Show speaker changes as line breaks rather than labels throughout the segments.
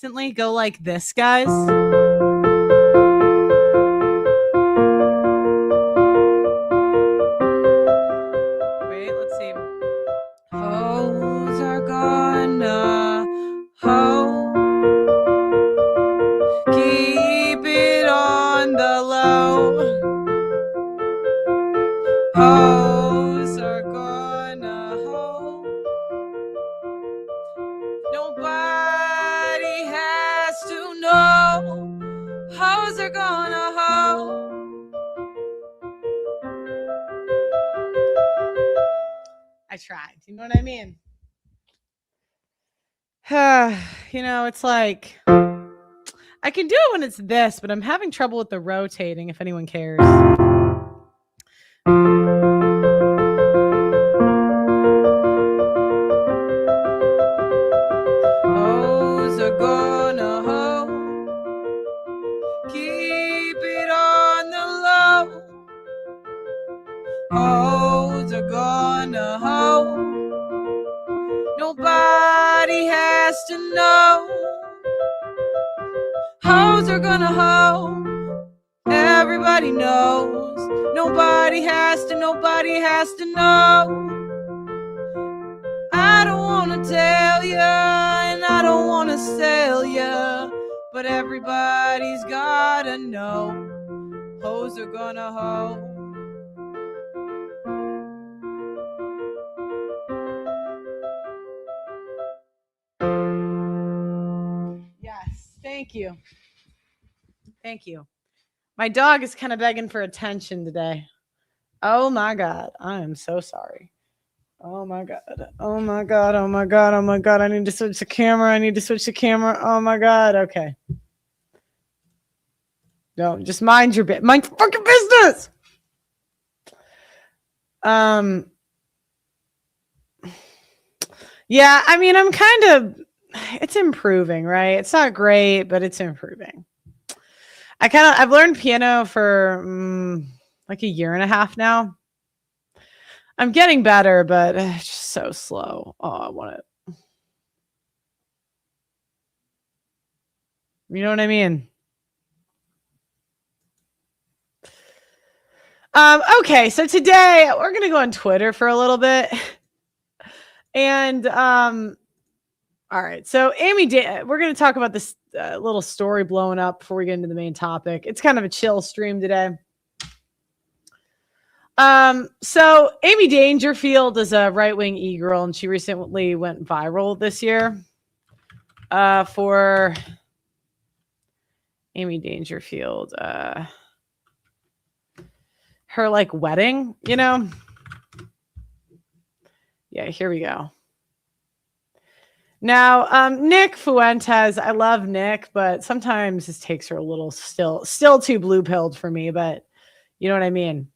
consistently go like this, guys. Wait, let's see. Hoes are gonna hoe. Keep it on the low. Hoes are gonna hoe. Nobody has to know. Hoes are gonna hoe. I tried. You know what I mean? You know, it's like I can do it when it's this, but I'm having trouble with the rotating, if anyone cares. Hoes are gonna hoe. Keep it on the low. Hoes are gonna hoe. Nobody has to know. Hoes are gonna hoe. Everybody knows. Nobody has to know. I don't wanna tell ya, and I don't wanna sell ya, but everybody's gotta know. Hoes are gonna hoe. Yes, thank you. Thank you. My dog is kind of begging for attention today. Oh my God. I am so sorry. Oh my God. Oh my God. Oh my God. Oh my God. I need to switch the camera. Oh my God. Okay. No, just mind your mind fucking business. Yeah, I mean, I'm kind of, it's improving, right? It's not great, but it's improving. I've learned piano for like a year and a half now. I'm getting better, but it's just so slow. Oh, I want it. You know what I mean? Okay, so today we're gonna go on Twitter for a little bit. And all right, so we're gonna talk about this little story blowing up before we get into the main topic. It's kind of a chill stream today. So Amy Dangerfield is a right-wing e-girl, and she recently went viral this year for Amy Dangerfield, her like wedding, you know? Yeah, here we go. Now, Nick Fuentes, I love Nick, but sometimes his takes are a little still too blue-pilled for me, but you know what I mean?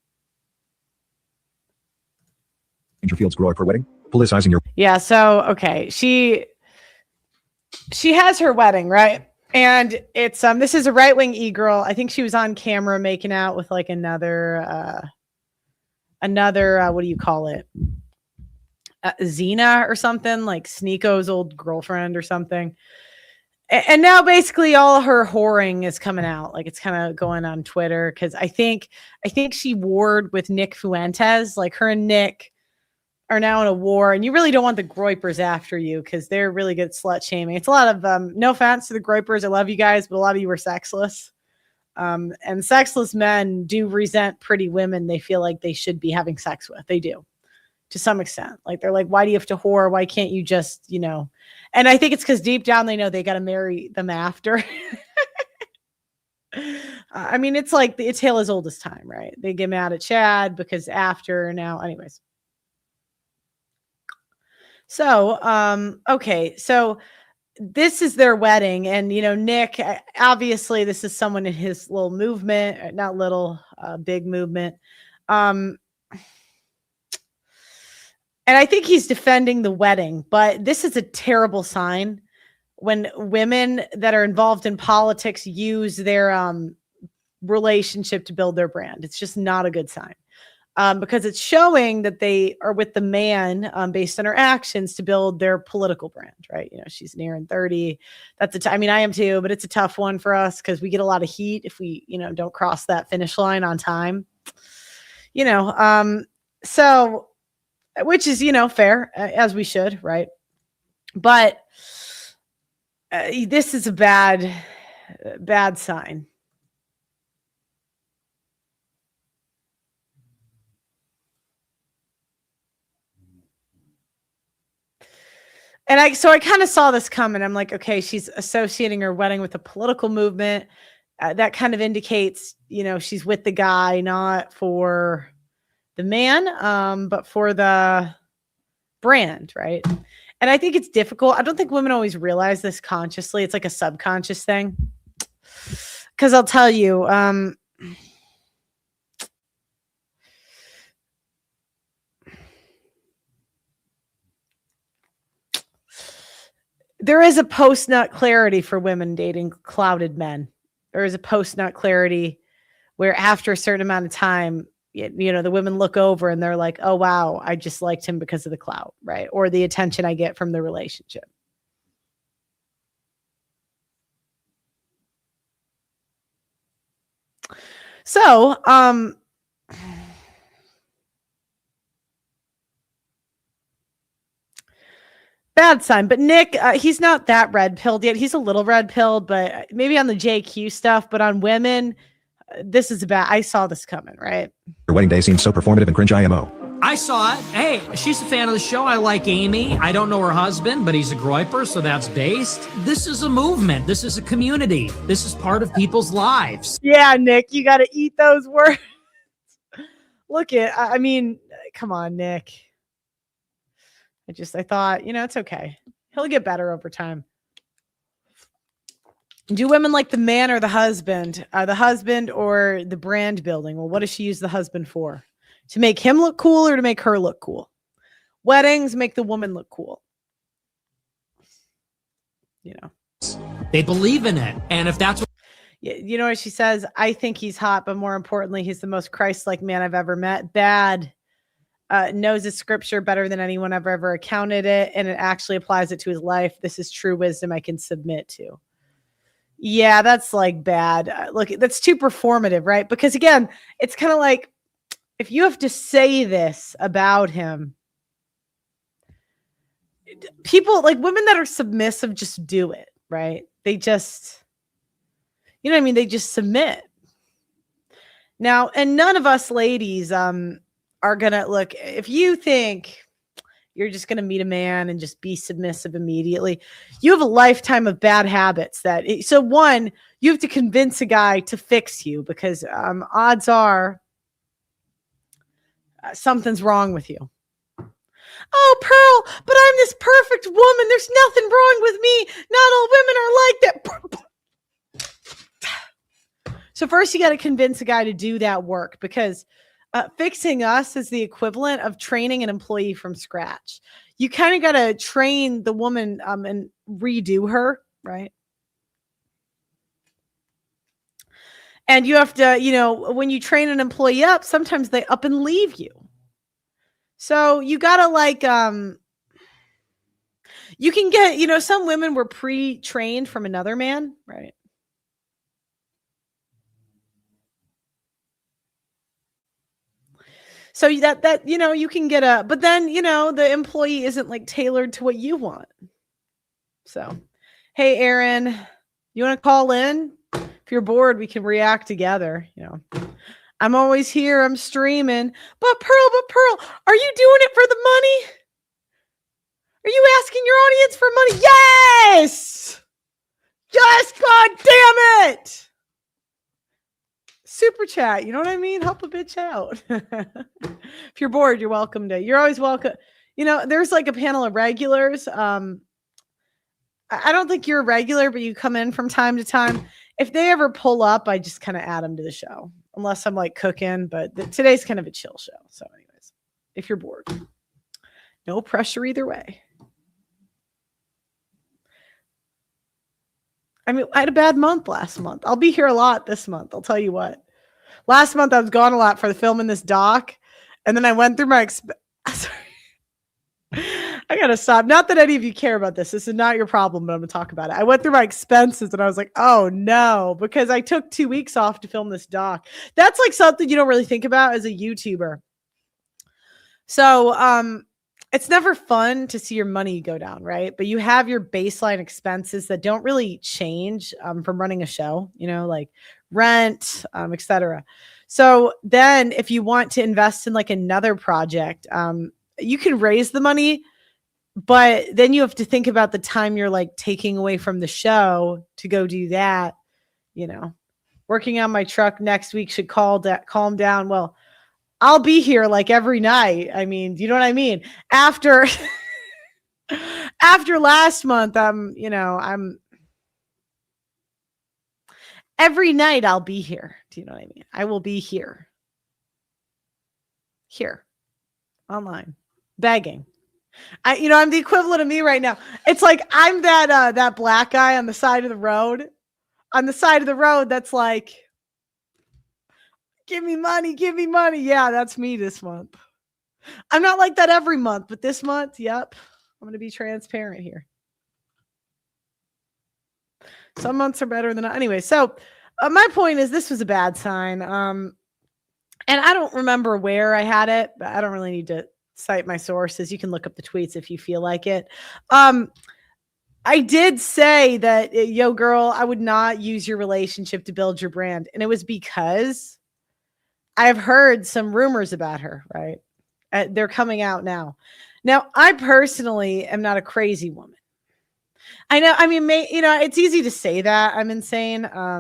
Dangerfield's grow up her wedding, politicizing your.
Yeah, so okay, she has her wedding, right? And it's this is a right-wing e-girl. I think she was on camera making out with like another what do you call it? Xena or something, like Sneeko's old girlfriend or something. And now basically all her whoring is coming out. Like it's kind of going on Twitter because I think she warred with Nick Fuentes. Like her and Nick are now in a war, and you really don't want the Groypers after you because they're really good at slut shaming. It's a lot of no offense to the Groypers, I love you guys, but a lot of you are sexless. And sexless men do resent pretty women they feel like they should be having sex with. They do, to some extent. Like they're like, why do you have to whore? Why can't you just, you know? And I think it's because deep down they know they got to marry them after. I mean, it's like it's tale as old as time, right? They get mad at Chad because after now, anyways. So, okay, so this is their wedding, and you know, Nick, obviously, this is someone in his little movement, not little, big movement. And I think he's defending the wedding, but this is a terrible sign when women that are involved in politics use their relationship to build their brand. It's just not a good sign. because it's showing that they are with the man based on her actions to build their political brand, right? You know, she's nearing 30. That's I mean, I am too, but it's a tough one for us because we get a lot of heat if we, you know, don't cross that finish line on time. You know, so which is, you know, fair as we should, right? But this is a bad sign. And I kind of saw this coming. I'm like, okay, she's associating her wedding with a political movement. That kind of indicates, you know, she's with the guy, not for the man, but for the brand, right? And I think it's difficult. I don't think women always realize this consciously. It's like a subconscious thing. Because I'll tell you, there is a post-nut clarity for women dating clouded men. There is a post-nut clarity where after a certain amount of time, you know, the women look over and they're like, oh, wow, I just liked him because of the clout, right? Or the attention I get from the relationship. So, bad sign. But Nick, he's not that red pilled yet. He's a little red pilled, but maybe on the JQ stuff. But on women, this is bad. I saw this coming, right?
Your wedding day seems so performative and cringe IMO.
I saw it. Hey, she's a fan of the show. I like Amy. I don't know her husband, but he's a groiper, so that's based. This is a movement. This is a community. This is part of people's lives.
Yeah, Nick, you got to eat those words. Look I mean, come on, Nick. I thought, you know, it's okay. He'll get better over time. Do women like the man or the husband? The husband or the brand building? Well, what does she use the husband for? To make him look cool or to make her look cool? Weddings make the woman look cool. You know.
They believe in it. And if that's what
you know what she says? I think he's hot, but more importantly, he's the most Christ-like man I've ever met. Bad. Knows his scripture better than anyone I've ever accounted it, and it actually applies it to his life. This is true wisdom I can submit to. Yeah, that's like bad. Look, that's too performative, right? Because again, it's kind of like if you have to say this about him, people like women that are submissive just do it, right? They just, you know what I mean? They just submit. Now, and none of us ladies, are gonna look, if you think you're just gonna meet a man and just be submissive immediately, you have a lifetime of bad habits so one, you have to convince a guy to fix you because odds are something's wrong with you. Oh, Pearl, but I'm this perfect woman. There's nothing wrong with me. Not all women are like that. So first you got to convince a guy to do that work because fixing us is the equivalent of training an employee from scratch. You kind of got to train the woman and redo her, right? And you have to, you know, when you train an employee up, sometimes they up and leave you. So you got to like, you can get, you know, some women were pre-trained from another man, right? So that you know, you can get but then, you know, the employee isn't like tailored to what you want. So, hey, Aaron, you want to call in? If you're bored, we can react together. You know, I'm always here. I'm streaming. But Pearl, are you doing it for the money? Are you asking your audience for money? Yes! Yes, God damn it! Super chat, you know what I mean? Help a bitch out. If you're bored, you're welcome to. You're always welcome. You know, there's like a panel of regulars. I don't think you're a regular, but you come in from time to time. If they ever pull up, I just kind of add them to the show, unless I'm like cooking. But today's kind of a chill show. So, anyways, if you're bored, no pressure either way. I mean, I had a bad month last month. I'll be here a lot this month. I'll tell you what. Last month I was gone a lot for the filming this doc. And then I went through my sorry. I gotta stop. Not that any of you care about this. This is not your problem, but I'm gonna talk about it. I went through my expenses and I was like, oh no, because I took 2 weeks off to film this doc. That's like something you don't really think about as a YouTuber. So it's never fun to see your money go down, right? But you have your baseline expenses that don't really change from running a show, like rent, etc. So then if you want to invest in like another project, you can raise the money, but then you have to think about the time you're like taking away from the show to go do that. Working on my truck next week should calm down. Well, I'll be here like every night. I mean, do you know what I mean? After last month, I'm every night I'll be here. Do you know what I mean? I will be here online begging. I'm the equivalent of me right now. It's like I'm that black guy on the side of the road. That's like, give me money. Yeah, that's me this month. I'm not like that every month, but this month, yep. I'm going to be transparent here. Some months are better than anyway. So my point is this was a bad sign. And I don't remember where I had it, but I don't really need to cite my sources. You can look up the tweets if you feel like it. I did say that, yo, girl, I would not use your relationship to build your brand. And it was because I've heard some rumors about her, right? They're coming out now. Now, I personally am not a crazy woman. I know. I mean, it's easy to say that I'm insane. I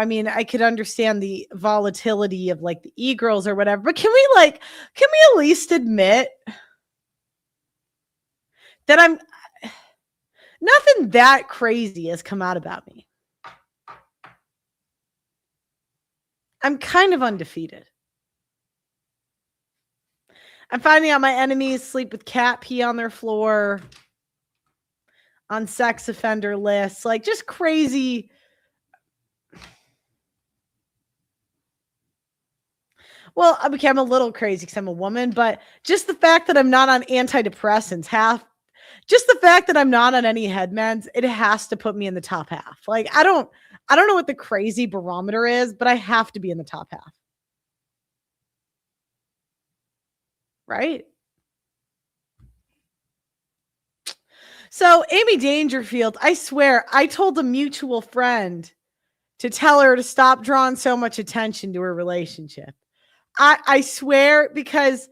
mean, I could understand the volatility of like the e-girls or whatever, but can we at least admit that nothing that crazy has come out about me. I'm kind of undefeated. I'm finding out my enemies sleep with cat pee on their floor, on sex offender lists, like just crazy. Well, okay, I'm a little crazy because I'm a woman, but just the fact that I'm not on antidepressants, just the fact that I'm not on any head meds, it has to put me in the top half. Like, I don't know what the crazy barometer is, but I have to be in the top half. Right? So Amy Dangerfield, I swear, I told a mutual friend to tell her to stop drawing so much attention to her relationship. I swear, because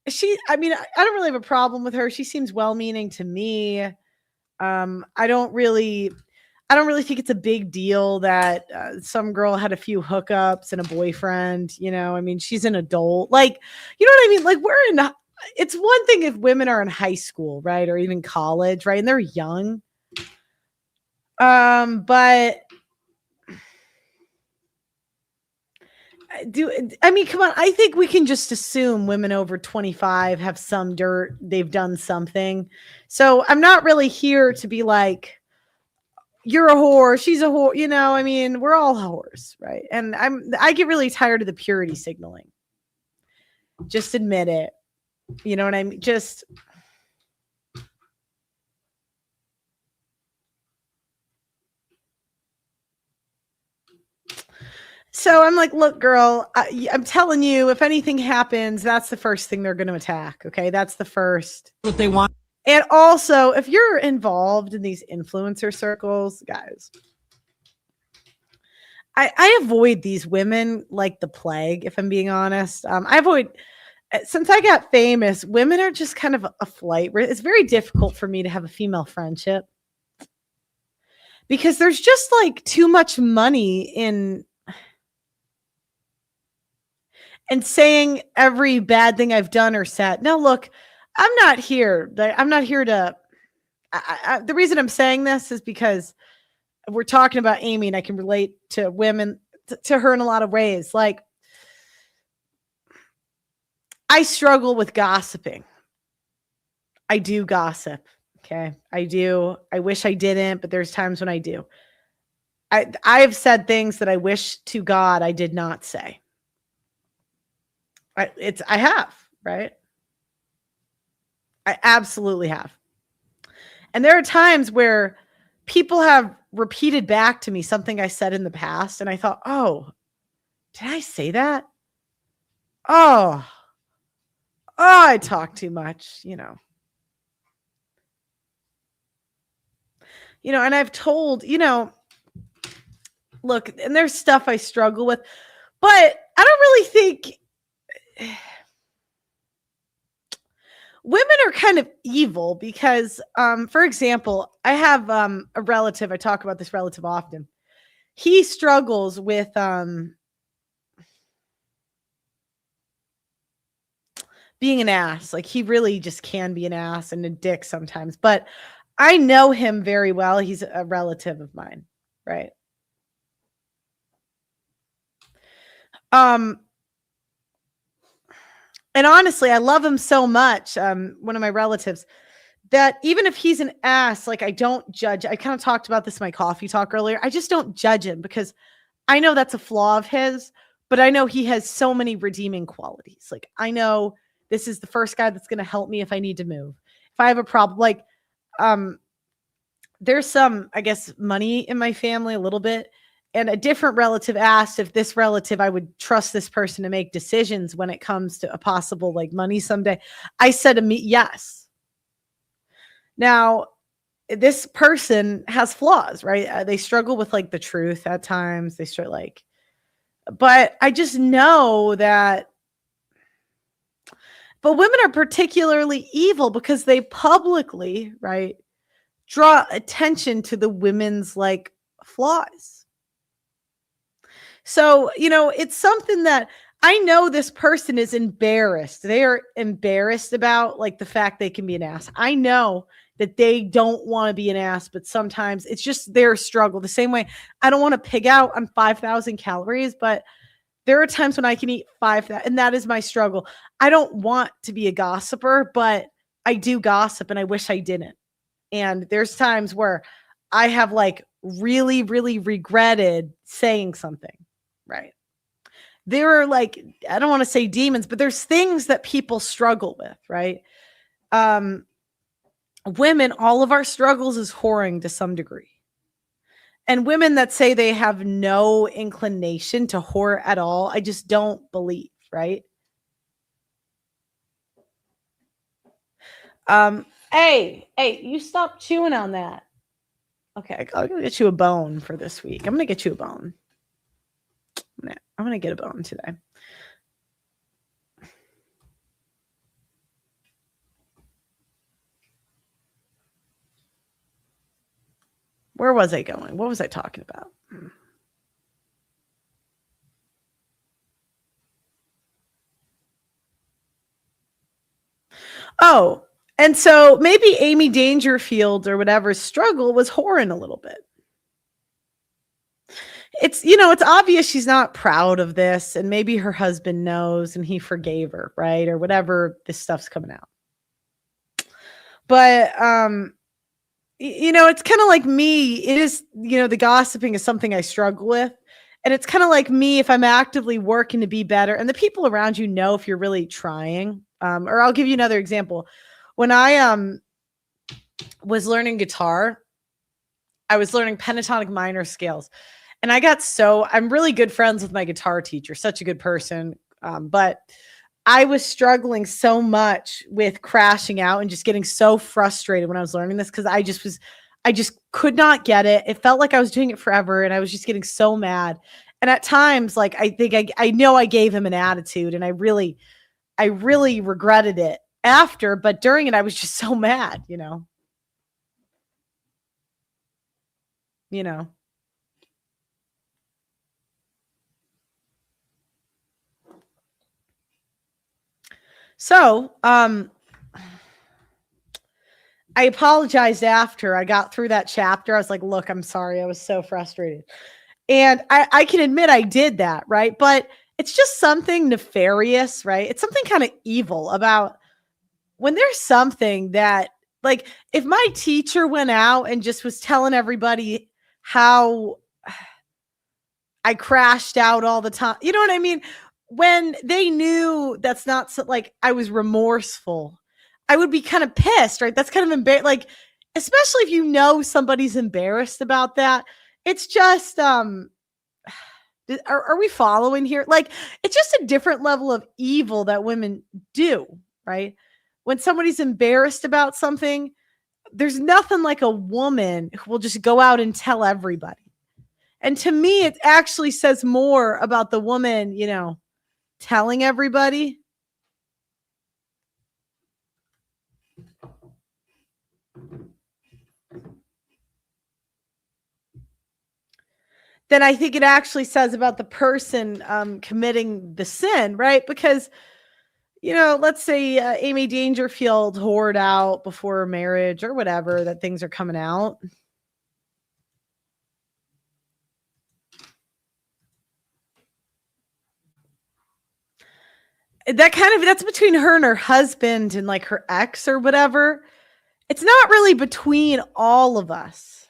I don't really have a problem with her. She seems well-meaning to me. I don't really think it's a big deal that some girl had a few hookups and a boyfriend. I mean, she's an adult. Like, you know what I mean? Like, it's one thing if women are in high school, right? Or even college, right? And they're young. But come on. I think we can just assume women over 25 have some dirt. They've done something. So I'm not really here to be like, you're a whore, she's a whore. I mean, we're all whores, right? And I get really tired of the purity signaling. Just admit it. You know what I mean? Just so I'm like, look, girl, I'm telling you, if anything happens, that's the first thing they're going to attack. Okay, that's the first.
What they want.
And also, if you're involved in these influencer circles, guys, I avoid these women like the plague, if I'm being honest. I avoid, since I got famous, women are just kind of a flight. It's very difficult for me to have a female friendship because there's just like too much money in and saying every bad thing I've done or said. Now, look, I'm not here to, the reason I'm saying this is because we're talking about Amy and I can relate to women, to her in a lot of ways. Like, I struggle with gossiping. I do gossip. Okay. I do. I wish I didn't, but there's times when I do. I've said things that I wish to God I did not say. I have, right? I absolutely have. And there are times where people have repeated back to me something I said in the past, and I thought, oh, did I say that? Oh, I talk too much, and I've told, look, and there's stuff I struggle with, but I don't really think women are kind of evil because, for example, I have a relative. I talk about this relative often. He struggles with being an ass. Like, he really just can be an ass and a dick sometimes. But I know him very well. He's a relative of mine, right? And honestly, I love him so much. One of my relatives, that even if he's an ass, like, I don't judge. I kind of talked about this in my coffee talk earlier. I just don't judge him because I know that's a flaw of his, but I know he has so many redeeming qualities. Like, I know this is the first guy that's going to help me if I need to move. If I have a problem, like, there's some, I guess, money in my family a little bit. And a different relative asked if this relative, I would trust this person to make decisions when it comes to a possible, like, money someday. I said to me, yes. Now, this person has flaws, right? They struggle with, like, the truth at times. They start but I just know that. But women are particularly evil because they publicly, right, draw attention to the women's, like, flaws. So, it's something that I know this person is embarrassed. They are embarrassed about, like, the fact they can be an ass. I know that they don't want to be an ass, but sometimes it's just their struggle. The same way I don't want to pig out on 5,000 calories, but there are times when I can eat 5,000, and that is my struggle. I don't want to be a gossiper, but I do gossip and I wish I didn't. And there's times where I have, like, really, really regretted saying something. Right. There are, like, I don't want to say demons, but there's things that people struggle with, right? Women, all of our struggles is whoring to some degree. And women that say they have no inclination to whore at all, I just don't believe, right? Hey, you stop chewing on that. Okay, I'll get you a bone for this week. I'm going to get you a bone. I'm going to get a bone today. Where was I going? What was I talking about? Oh, and so maybe Amy Dangerfield or whatever's struggle was whoring a little bit. It's, it's obvious she's not proud of this, and maybe her husband knows and he forgave her, right? Or whatever this stuff's coming out. But, it's kind of like me. It is, the gossiping is something I struggle with. And it's kind of like me if I'm actively working to be better and the people around you know if you're really trying. Or I'll give you another example. When I was learning guitar, I was learning pentatonic minor scales. And I'm really good friends with my guitar teacher, such a good person. But I was struggling so much with crashing out and just getting so frustrated when I was learning this because I just could not get it. It felt like I was doing it forever and I was just getting so mad. And at times, like, I think I know I gave him an attitude and I really regretted it after, but during it, I was just so mad, So, I apologized after I got through that chapter. I was like, look, I'm sorry. I was so frustrated. And I can admit I did that, right? But it's just something nefarious, right? It's something kind of evil about when there's something that, like, if my teacher went out and just was telling everybody how I crashed out all the time, you know what I mean? when they knew that's not so, like I was remorseful, I would be kind of pissed, right? That's kind of like, especially if you know somebody's embarrassed about that. It's just, are we following here? Like, it's just a different level of evil that women do, right? When somebody's embarrassed about something, there's nothing like a woman who will just go out and tell everybody. And to me, it actually says more about the woman, you know, telling everybody. Then I think it actually says about the person committing the sin, right? Because, you know, let's say Amy Dangerfield whored out before marriage or whatever, that things are coming out. That's between her and her husband and like her ex or whatever. It's not really between all of us.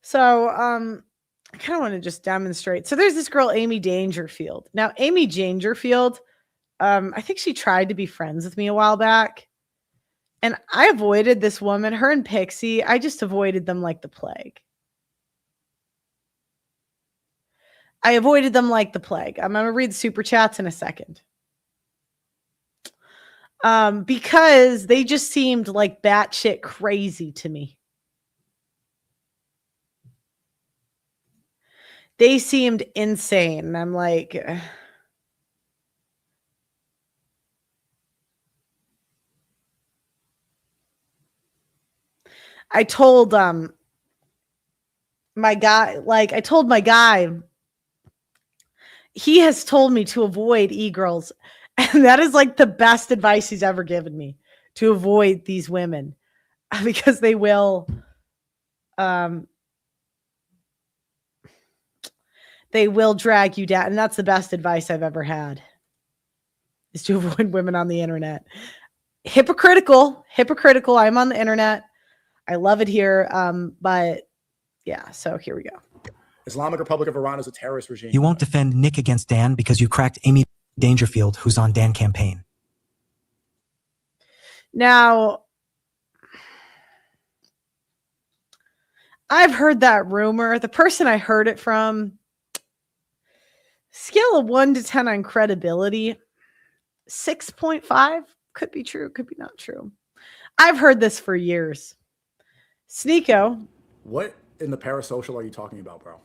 So I kind of want to just demonstrate. So there's this girl, Amy Dangerfield. Now, Amy Dangerfield, I think she tried to be friends with me a while back. And I avoided this woman, her and Pixie. I just avoided them like the plague. I'm going to read the super chats in a second. Because they just seemed like batshit crazy to me. They seemed insane. I'm like, I told my guy, he has told me to avoid e-girls. And that is like the best advice he's ever given me, to avoid these women because they will drag you down. And that's the best advice I've ever had, is to avoid women on the internet. Hypocritical. I'm on the internet. I love it here. But yeah, so here we go.
Islamic Republic of Iran is a terrorist regime.
You won't defend Nick against Dan because you cracked Amy Dangerfield, who's on Dan campaign.
Now, I've heard that rumor. The person I heard it from, scale of 1 to 10 on credibility, 6.5. Could be true, could be not true. I've heard this for years. Sneeko.
What in the parasocial are you talking about, bro?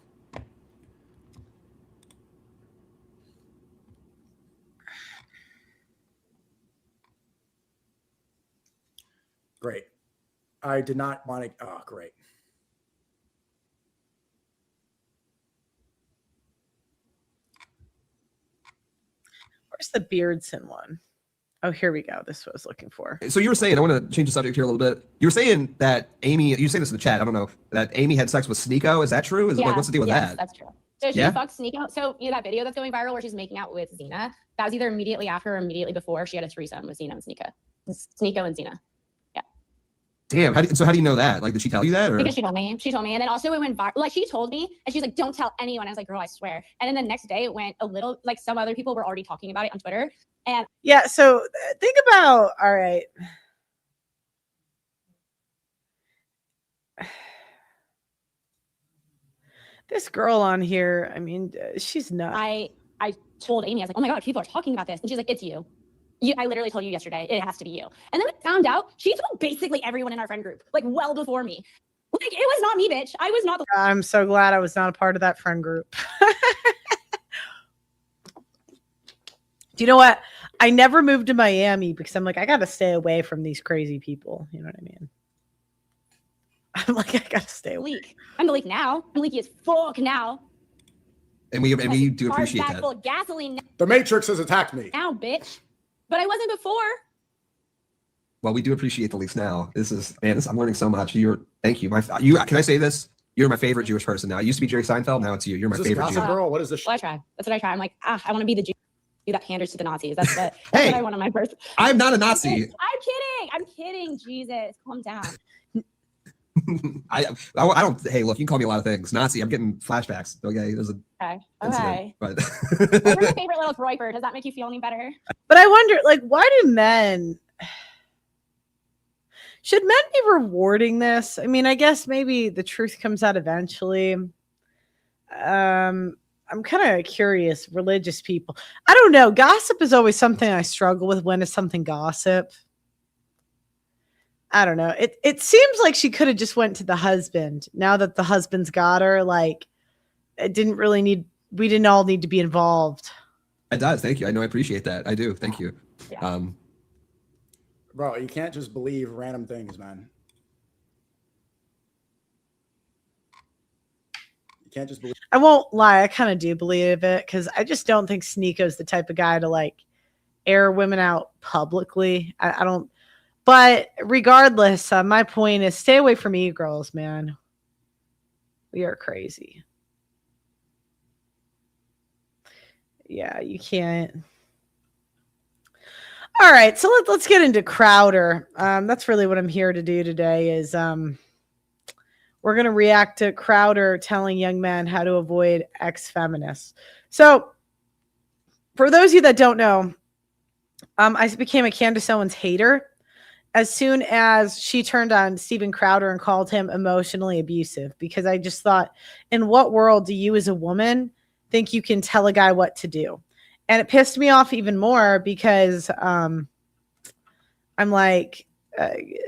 Great. I did not want to. Oh, great.
Where's the Beardson one? Oh, here we go. This is what I was looking for.
So you were saying, I want to change the subject here a little bit. You were saying that Amy, you say this in the chat, I don't know, that Amy had sex with Sneeko. Is that true? Is like, what's the deal with that?
That's true. So she fucked Sneeko. So you know that video that's going viral where she's making out with Xena? That was either immediately after or immediately before she had a threesome with Xena and Sneeko and Xena. Yeah.
Damn. So how do you know that? Like, did she tell you that? Or?
Because she told me. And then also it went viral. Like, she told me and she's like, don't tell anyone. I was like, girl, I swear. And then the next day it went a little, like some other people were already talking about it on Twitter. And
yeah, so think about, all right. This girl on here, I mean, she's nuts.
I told Amy, I was like, oh my God, people are talking about this. And she's like, it's you. I literally told you yesterday, it has to be you. And then I found out she told basically everyone in our friend group, like well before me. Like, it was not me, bitch. I was not the.
I'm so glad I was not a part of that friend group. Do you know what? I never moved to Miami because I'm like, I got to stay away from these crazy people. You know what I mean? I'm like, I got to stay away.
I'm the leak now. I'm leaky as fuck now.
And we do appreciate that.
Full of gasoline
The Matrix has attacked me.
now, bitch. But I wasn't before.
Well, we do appreciate the leaks now. This is, man, I'm learning so much. Thank you. Can I say this? You're my favorite Jewish person now. It used to be Jerry Seinfeld. Now it's you. You're my favorite
Gossip
Jew.
Girl? What is this?
Well, I try. That's what I try. I'm like, I want to be the Jew that panders to the Nazis. That's what I want on my person.
I'm not a Nazi.
I'm kidding. Jesus, calm down.
I don't. Hey, look, you can call me a lot of things. Nazi. I'm getting flashbacks. Okay, there's a
Okay.
incident, but
What's your favorite little groiper? Does that make you feel any better?
But I wonder, like, why do men? Should men be rewarding this? I mean, I guess maybe the truth comes out eventually. I'm kind of curious. Religious people, I don't know. Gossip is always something I struggle with. When is something gossip? I don't know. It seems like she could have just went to the husband. Now that the husband's got her, like, it didn't really need. We didn't all need to be involved.
it does. Thank you. I know. I appreciate that. I do. Thank you.
Yeah.
Bro, you can't just believe random things, man. You can't just believe.
I won't lie. I kind of do believe it because I just don't think Sneako's the type of guy to like air women out publicly. I don't. But regardless, my point is stay away from e-girls, man. We are crazy. Yeah, you can't. All right, so let's get into Crowder. That's really what I'm here to do today is we're going to react to Crowder telling young men how to avoid ex-feminists. So for those of you that don't know, I became a Candace Owens hater as soon as she turned on Steven Crowder and called him emotionally abusive, because I just thought, in what world do you as a woman think you can tell a guy what to do? And it pissed me off even more because I'm like,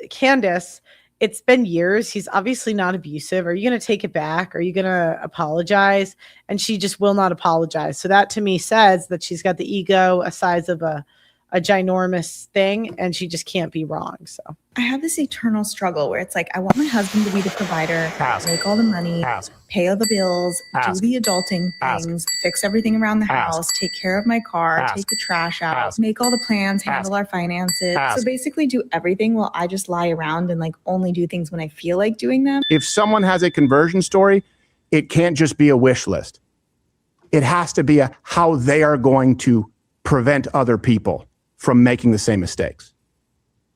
Candace, it's been years. He's obviously not abusive. Are you going to take it back? Are you going to apologize? And she just will not apologize. So that to me says that she's got the ego a size of a ginormous thing, and she just can't be wrong. So
I have this eternal struggle where it's like, I want my husband to be the provider, make all the money, pay all the bills, do the adulting things, fix everything around the house, take care of my car, take the trash out, make all the plans, handle our finances. So basically do everything while I just lie around and like only do things when I feel like doing them.
If someone has a conversion story, it can't just be a wish list. It has to be how they are going to prevent other people from making the same mistakes.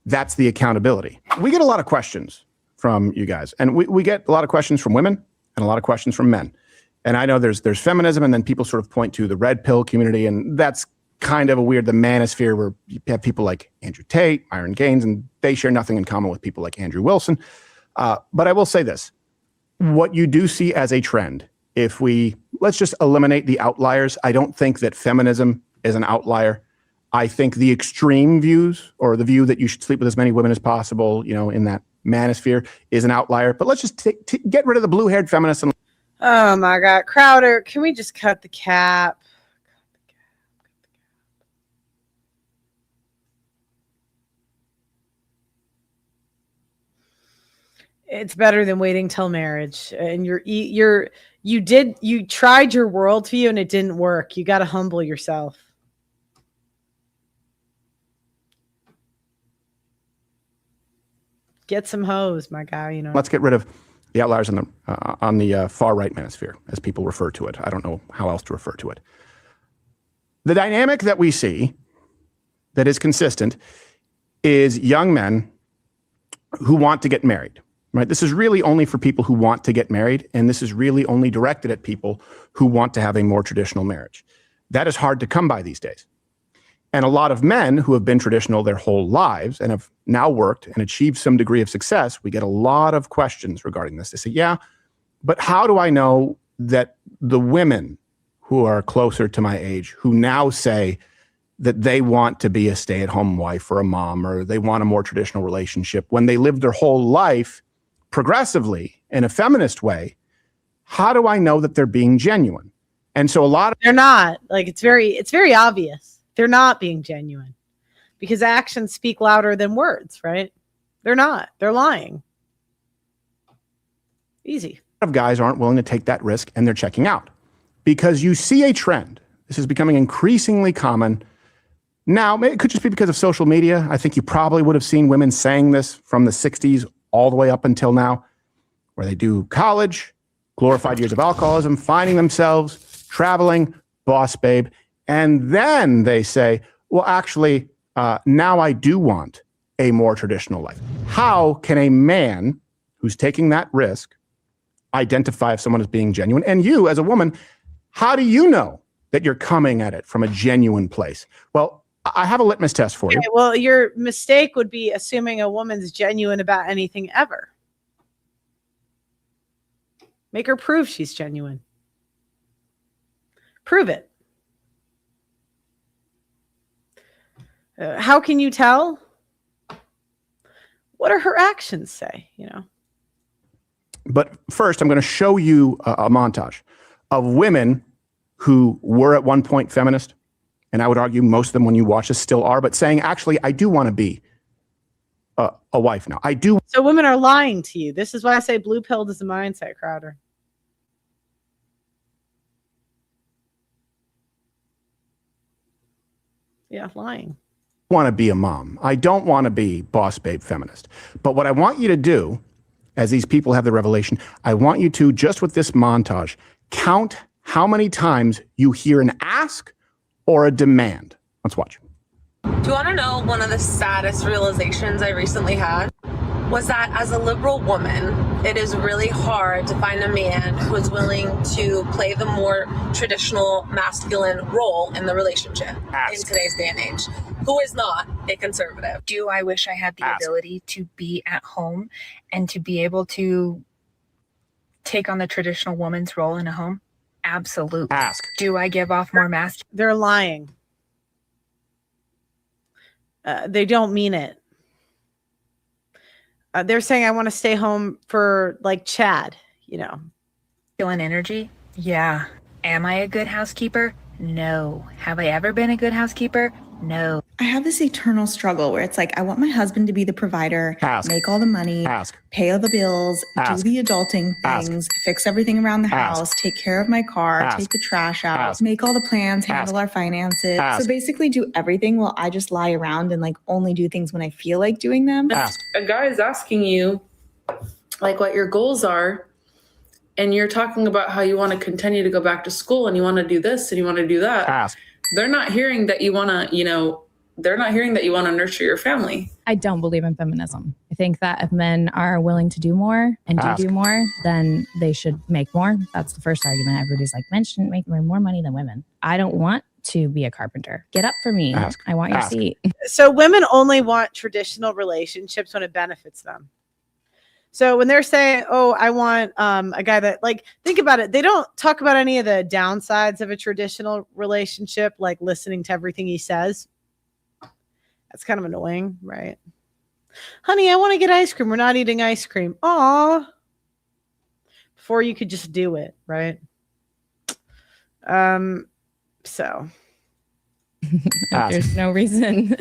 That's the accountability. We get a lot of questions from you guys, and we get a lot of questions from women and a lot of questions from men. And I know there's feminism, and then people sort of point to the red pill community, and that's kind of a weird, the manosphere, where you have people like Andrew Tate, Myron Gaines, and they share nothing in common with people like Andrew Wilson. But I will say this, what you do see as a trend, let's just eliminate the outliers. I don't think that feminism is an outlier. I think the extreme views, or the view that you should sleep with as many women as possible, in that manosphere, is an outlier. But let's just get rid of the blue-haired feminists.
oh my God, Crowder, can we just cut the cap? It's better than waiting till marriage. And you tried your worldview and it didn't work. You got to humble yourself. Get some hoes, my guy.
Let's get rid of the outliers on the far right manosphere, as people refer to it. I don't know how else to refer to it. The dynamic that we see that is consistent is young men who want to get married. Right? This is really only for people who want to get married, and this is really only directed at people who want to have a more traditional marriage. That is hard to come by these days. And a lot of men who have been traditional their whole lives and have now worked and achieved some degree of success, we get a lot of questions regarding this. They say, yeah, but how do I know that the women who are closer to my age, who now say that they want to be a stay-at-home wife or a mom, or they want a more traditional relationship, when they lived their whole life progressively in a feminist way, how do I know that they're being genuine? And so
they're not. Like, it's very obvious. They're not being genuine because actions speak louder than words, right? They're not. They're lying. Easy.
A lot of guys aren't willing to take that risk, and they're checking out because you see a trend. This is becoming increasingly common. Now, it could just be because of social media. I think you probably would have seen women saying this from the 60s all the way up until now, where they do college, glorified years of alcoholism, finding themselves, traveling, boss babe. And then they say, well, actually, now I do want a more traditional life. How can a man who's taking that risk identify if someone is being genuine? And you, as a woman, how do you know that you're coming at it from a genuine place? Well, I have a litmus test for you.
Okay, well, your mistake would be assuming a woman's genuine about anything ever. Make her prove she's genuine. Prove it. How can you tell? What do her actions say? You know.
But first, I'm going to show you a montage of women who were at one point feminist, and I would argue most of them, when you watch this, still are, but saying, actually, I do want to be a wife now. I do.
So women are lying to you. This is why I say blue pill is a mindset, Crowder. Yeah, lying.
Want to be a mom. I don't want to be boss babe feminist. But what I want you to do, as these people have the revelation, I want you to, just with this montage, count how many times you hear an ask or a demand. Let's watch.
Do you want to know one of the saddest realizations I recently had? Was that as a liberal woman, it is really hard to find a man who is willing to play the more traditional masculine role in the relationship in today's day and age, who is not a conservative.
Do I wish I had the ability to be at home and to be able to take on the traditional woman's role in a home? Absolutely.
Ask.
Do I give off more masculine?
They're lying. They don't mean it. They're saying, I want to stay home for like Chad, you know.
Energy? Yeah. Am I a good housekeeper? No. Have I ever been a good housekeeper? No.
I have this eternal struggle where it's like, I want my husband to be the provider, make all the money, pay all the bills, do the adulting things, fix everything around the house, take care of my car, take the trash out, make all the plans, handle our finances. So basically do everything while I just lie around and like only do things when I feel like doing them.
A guy is asking you like what your goals are, and you're talking about how you want to continue to go back to school and you want to do this and you want to do that. They're not hearing that you want to, you know, they're not hearing that you want to nurture your family.
I don't believe in feminism. I think that if men are willing to do more and do more, then they should make more. That's the first argument. Everybody's like, men shouldn't make more money than women. I don't want to be a carpenter. Get up for me. I want your seat.
So women only want traditional relationships when it benefits them. So when they're saying, oh, I want a guy that, like, think about it. They don't talk about any of the downsides of a traditional relationship, like listening to everything he says. That's kind of annoying, right? Honey, I want to get ice cream. We're not eating ice cream. Aw. Before you could just do it, right? So.
There's no reason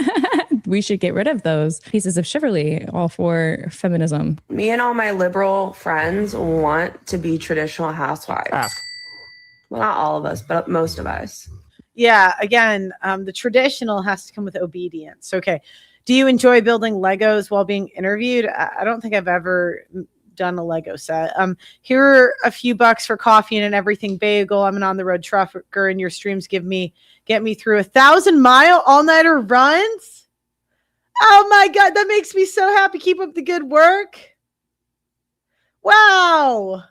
we should get rid of those pieces of chivalry all for feminism.
Me and all my liberal friends want to be traditional housewives. Well, not all of us, but most of us.
Yeah, again, the traditional has to come with obedience. Okay. Do you enjoy building Legos while being interviewed? I don't think I've ever done a Lego set. Here are a few bucks for coffee and an everything bagel. I'm an on the road trucker and your streams get me through 1,000-mile all-nighter runs. Oh my God, that makes me so happy. Keep up the good work. Wow.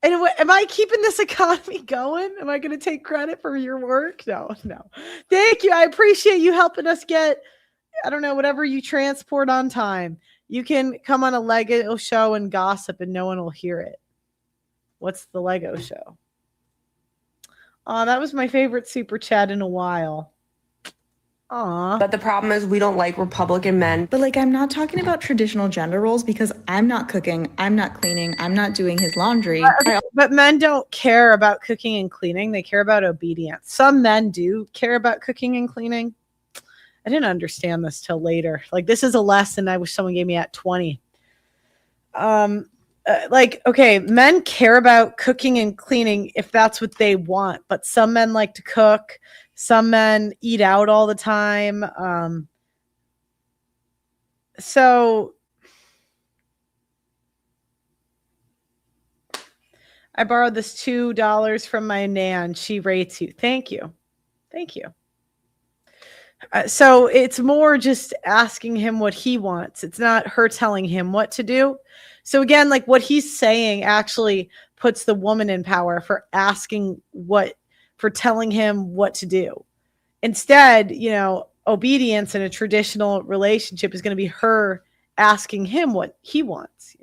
And am I keeping this economy going? Am I going to take credit for your work? No. Thank you. I appreciate you helping us get, I don't know, whatever you transport on time. You can come on a Lego show and gossip and no one will hear it. What's the Lego show? Oh, that was my favorite super chat in a while. Aw.
But the problem is we don't like Republican men.
But like, I'm not talking about traditional gender roles because I'm not cooking, I'm not cleaning, I'm not doing his laundry.
But men don't care about cooking and cleaning. They care about obedience. Some men do care about cooking and cleaning. I didn't understand this till later. Like, this is a lesson I wish someone gave me at 20. Okay, men care about cooking and cleaning if that's what they want, but some men like to cook. Some men eat out all the time. So I borrowed this $2 from my nan. She rates you. Thank you. So it's more just asking him what he wants. It's not her telling him what to do. So again, like what he's saying actually puts the woman in power for for telling him what to do. Instead, obedience in a traditional relationship is going to be her asking him what he wants,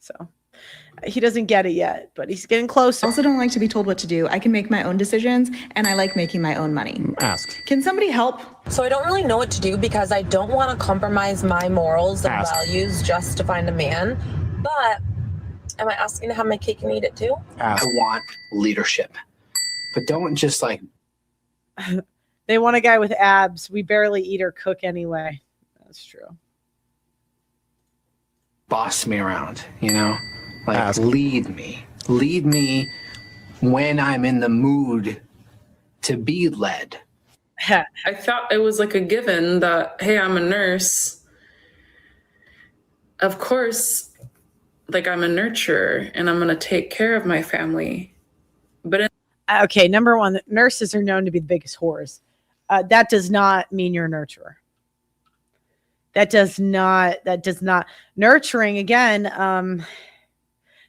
So he doesn't get it yet, but he's getting closer.
I also don't like to be told what to do. I can make my own decisions, and I like making my own money.
Ask.
Can somebody help?
So I don't really know what to do because I don't want to compromise my morals and values just to find a man. But am I asking to have my cake and eat it too?
Ask.
I want leadership, but don't just like.
They want a guy with abs. We barely eat or cook anyway. That's true.
Boss me around, like lead me when I'm in the mood to be led.
I thought it was like a given that, hey, I'm a nurse. Of course, like I'm a nurturer and I'm going to take care of my family. But
okay, number one, nurses are known to be the biggest whores. That does not mean you're a nurturer. That does not nurturing again.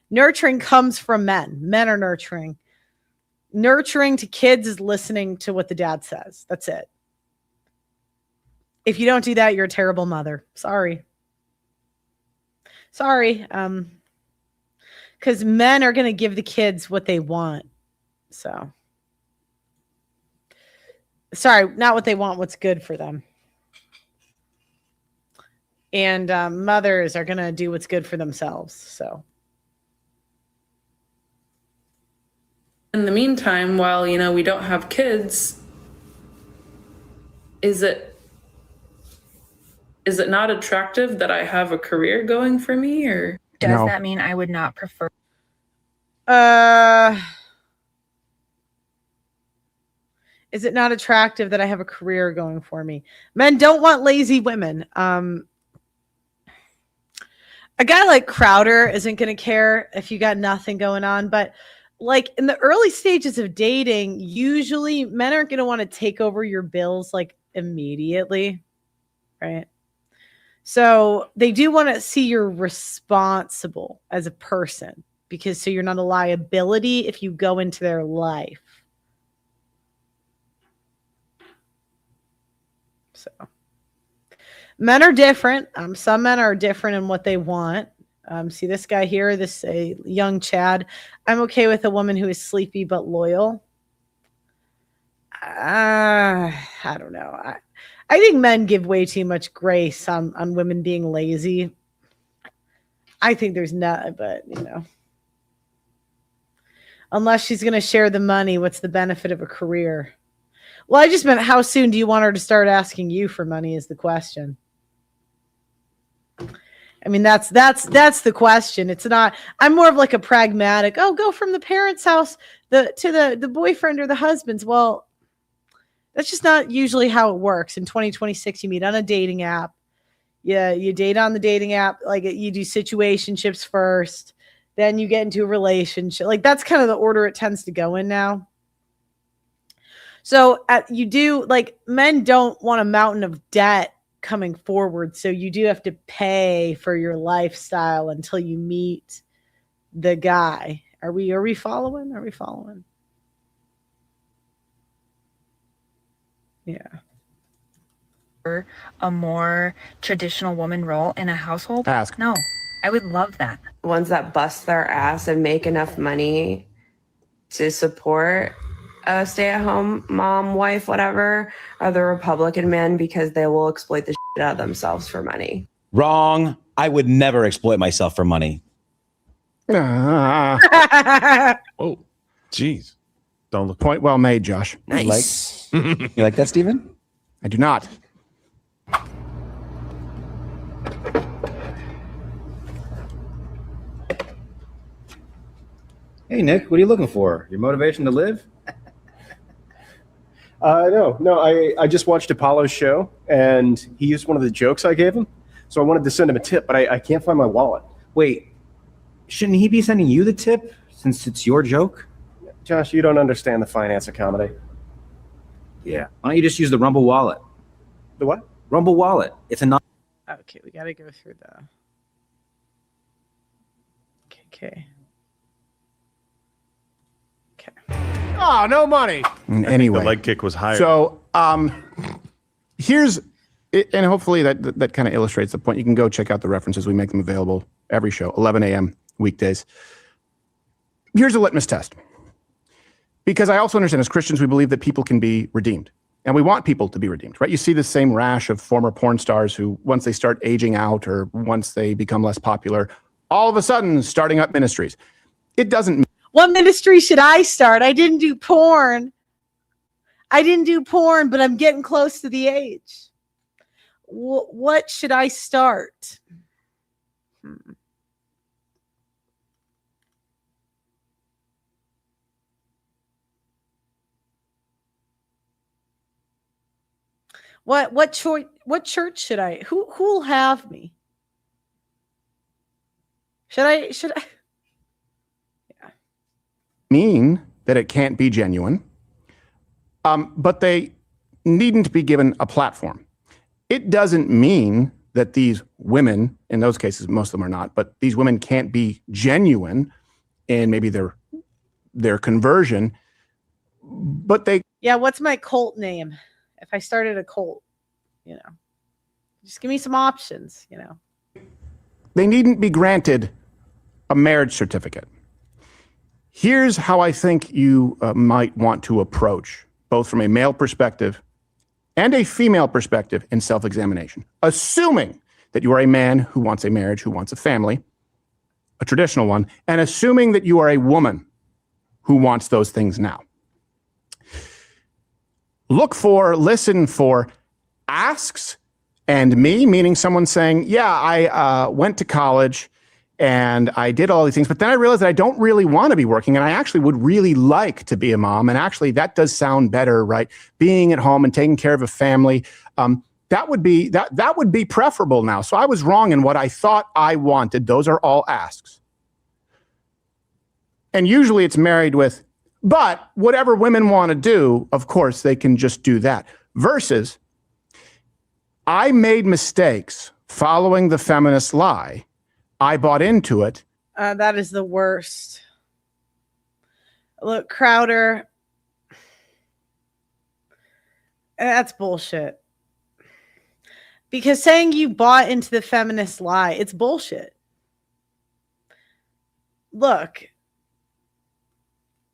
Nurturing comes from men. Men are nurturing. Nurturing to kids is listening to what the dad says. That's it. If you don't do that, you're a terrible mother. Sorry. Because men are going to give the kids what they want. So, sorry, not what they want, what's good for them. And mothers are going to do what's good for themselves. So,
in the meantime, while, we don't have kids, is it not attractive that I have a career going for me, or
does that mean I would not prefer?
Is it not attractive that I have a career going for me? Men don't want lazy women. A guy like Crowder isn't going to care if you got nothing going on, but like in the early stages of dating, usually men aren't going to want to take over your bills like immediately, right? So they do want to see you're responsible as a person, because so you're not a liability if you go into their life. So men are different. Some men are different in what they want. See this guy here, this young Chad. I'm okay with a woman who is sleepy but loyal. I don't know. I think men give way too much grace on women being lazy. I think there's not, but unless she's going to share the money, what's the benefit of a career? Well, I just meant how soon do you want her to start asking you for money is the question. I mean, that's the question. It's not, I'm more of like a pragmatic, go from the parents' house to the boyfriend or the husband's. Well, that's just not usually how it works. In 2026, you meet on a dating app. Yeah, you date on the dating app. Like you do situationships first, then you get into a relationship. Like that's kind of the order it tends to go in now. So men don't want a mountain of debt coming forward. So you do have to pay for your lifestyle until you meet the guy. Are we following? Are we following? Yeah.
A more traditional woman role in a household?
Ask.
No, I would love that.
Ones that bust their ass and make enough money to support a stay-at-home mom, wife, whatever, are the Republican men, because they will exploit the shit out of themselves for money.
Wrong. I would never exploit myself for money.
Oh,
jeez. Don't look.
Point well made, Josh.
Nice. You like that, Steven?
I do not.
Hey, Nick, what are you looking for? Your motivation to live?
No. I just watched Apollo's show, and he used one of the jokes I gave him. So I wanted to send him a tip, but I can't find my wallet.
Wait, shouldn't he be sending you the tip since it's your joke?
Josh, you don't understand the finance of comedy.
Yeah. Why don't you just use the Rumble wallet?
The what?
Rumble wallet. It's a non.
Okay, we got to go through the. Okay.
Oh, no money. Anyway,
the leg kick was higher.
So here's, and hopefully that kind of illustrates the point. You can go check out the references. We make them available every show, 11 a.m. weekdays. Here's a litmus test. Because I also understand as Christians, we believe that people can be redeemed. And we want people to be redeemed, right? You see the same rash of former porn stars who, once they start aging out or once they become less popular, all of a sudden starting up ministries. It doesn't.
What ministry should I start? I didn't do porn. But I'm getting close to the age. What should I start? What church should I? Who will have me? Should I?
Mean that it can't be genuine, but they needn't be given a platform. It doesn't mean that these women, in those cases, most of them are not, but these women can't be genuine in maybe their conversion, but they.
Yeah, what's my cult name? If I started a cult, just give me some options,
They needn't be granted a marriage certificate. Here's how I think you might want to approach, both from a male perspective and a female perspective in self-examination, assuming that you are a man who wants a marriage, who wants a family, a traditional one, and assuming that you are a woman who wants those things now. Listen for asks and me, meaning someone saying, yeah, I went to college and I did all these things, but then I realized that I don't really want to be working and I actually would really like to be a mom. And actually that does sound better, right? Being at home and taking care of a family. That would be preferable now. So I was wrong in what I thought I wanted. Those are all asks. And usually it's married with, but whatever women want to do, of course, they can just do that. Versus, I made mistakes following the feminist lie. I bought into it.
That is the worst. Look, Crowder, that's bullshit. Because saying you bought into the feminist lie, it's bullshit. Look,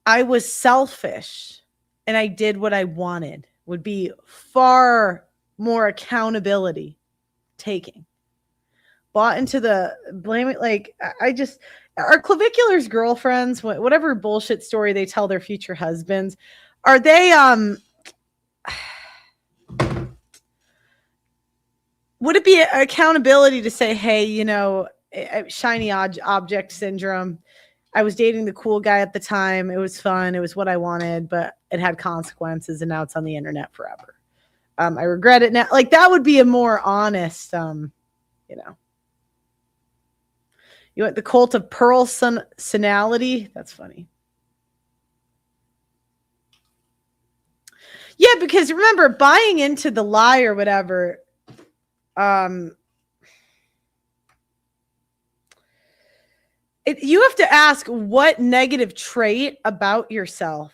I was selfish and I did what I wanted would be far more accountability taking. Bought into the blame it like are clavicular's girlfriends, whatever bullshit story they tell their future husbands, are they would it be accountability to say, hey, shiny object syndrome, I was dating the cool guy at the time, it was fun, it was what I wanted, but it had consequences and now it's on the internet forever. I regret it now. Like that would be a more honest You want the cult of personality? That's funny. Yeah, because remember, buying into the lie or whatever, you have to ask what negative trait about yourself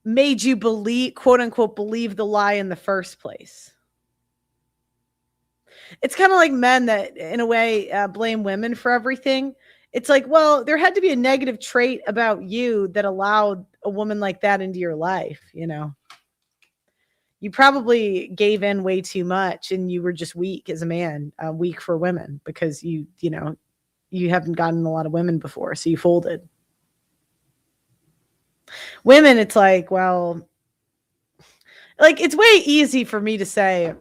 made you believe, quote unquote, believe the lie in the first place. It's kind of like men that, in a way, blame women for everything. It's like, well, there had to be a negative trait about you that allowed a woman like that into your life, You probably gave in way too much and you were just weak as a man, weak for women because you haven't gotten a lot of women before, so you folded. Women, it's like, well, like it's way easy for me to say,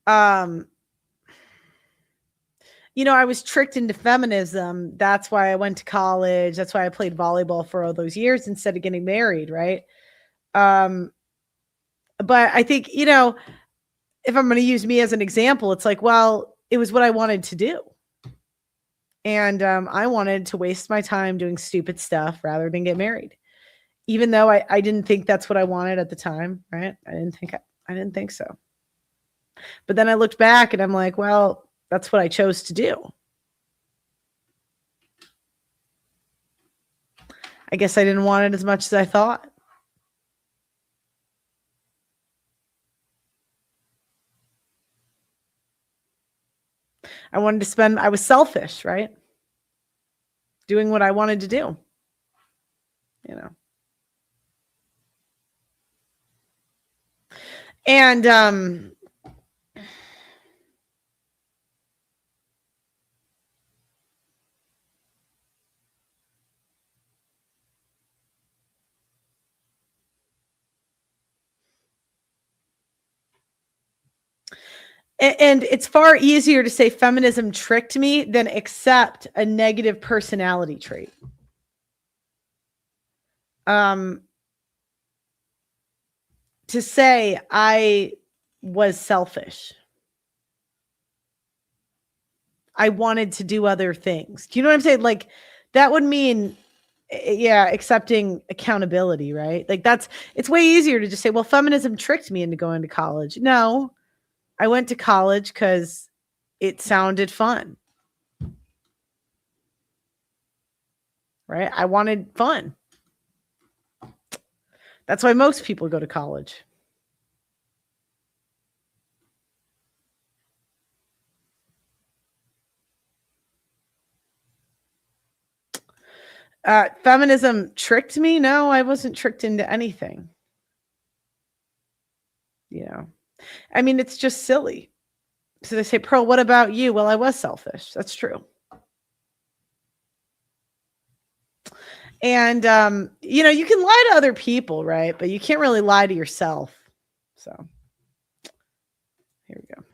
I was tricked into feminism. That's why I went to college. That's why I played volleyball for all those years instead of getting married, right? But I think, if I'm going to use me as an example, it's like, well, it was what I wanted to do. And I wanted to waste my time doing stupid stuff rather than get married, even though I didn't think that's what I wanted at the time, right? I didn't think so. But then I looked back and I'm like, well, that's what I chose to do. I guess I didn't want it as much as I thought. I was selfish, right? Doing what I wanted to do, you know. And and it's far easier to say feminism tricked me than accept a negative personality trait. To say I was selfish. I wanted to do other things. Do you know what I'm saying? Like that would mean, yeah, accepting accountability, right? Like it's way easier to just say, well, feminism tricked me into going to college. No, I went to college because it sounded fun. Right? I wanted fun. That's why most people go to college. Feminism tricked me? No, I wasn't tricked into anything. You know, I mean, it's just silly. So they say, Pearl, what about you? Well, I was selfish. That's true. And, you know, you can lie to other people, right? But you can't really lie to yourself. So here we go.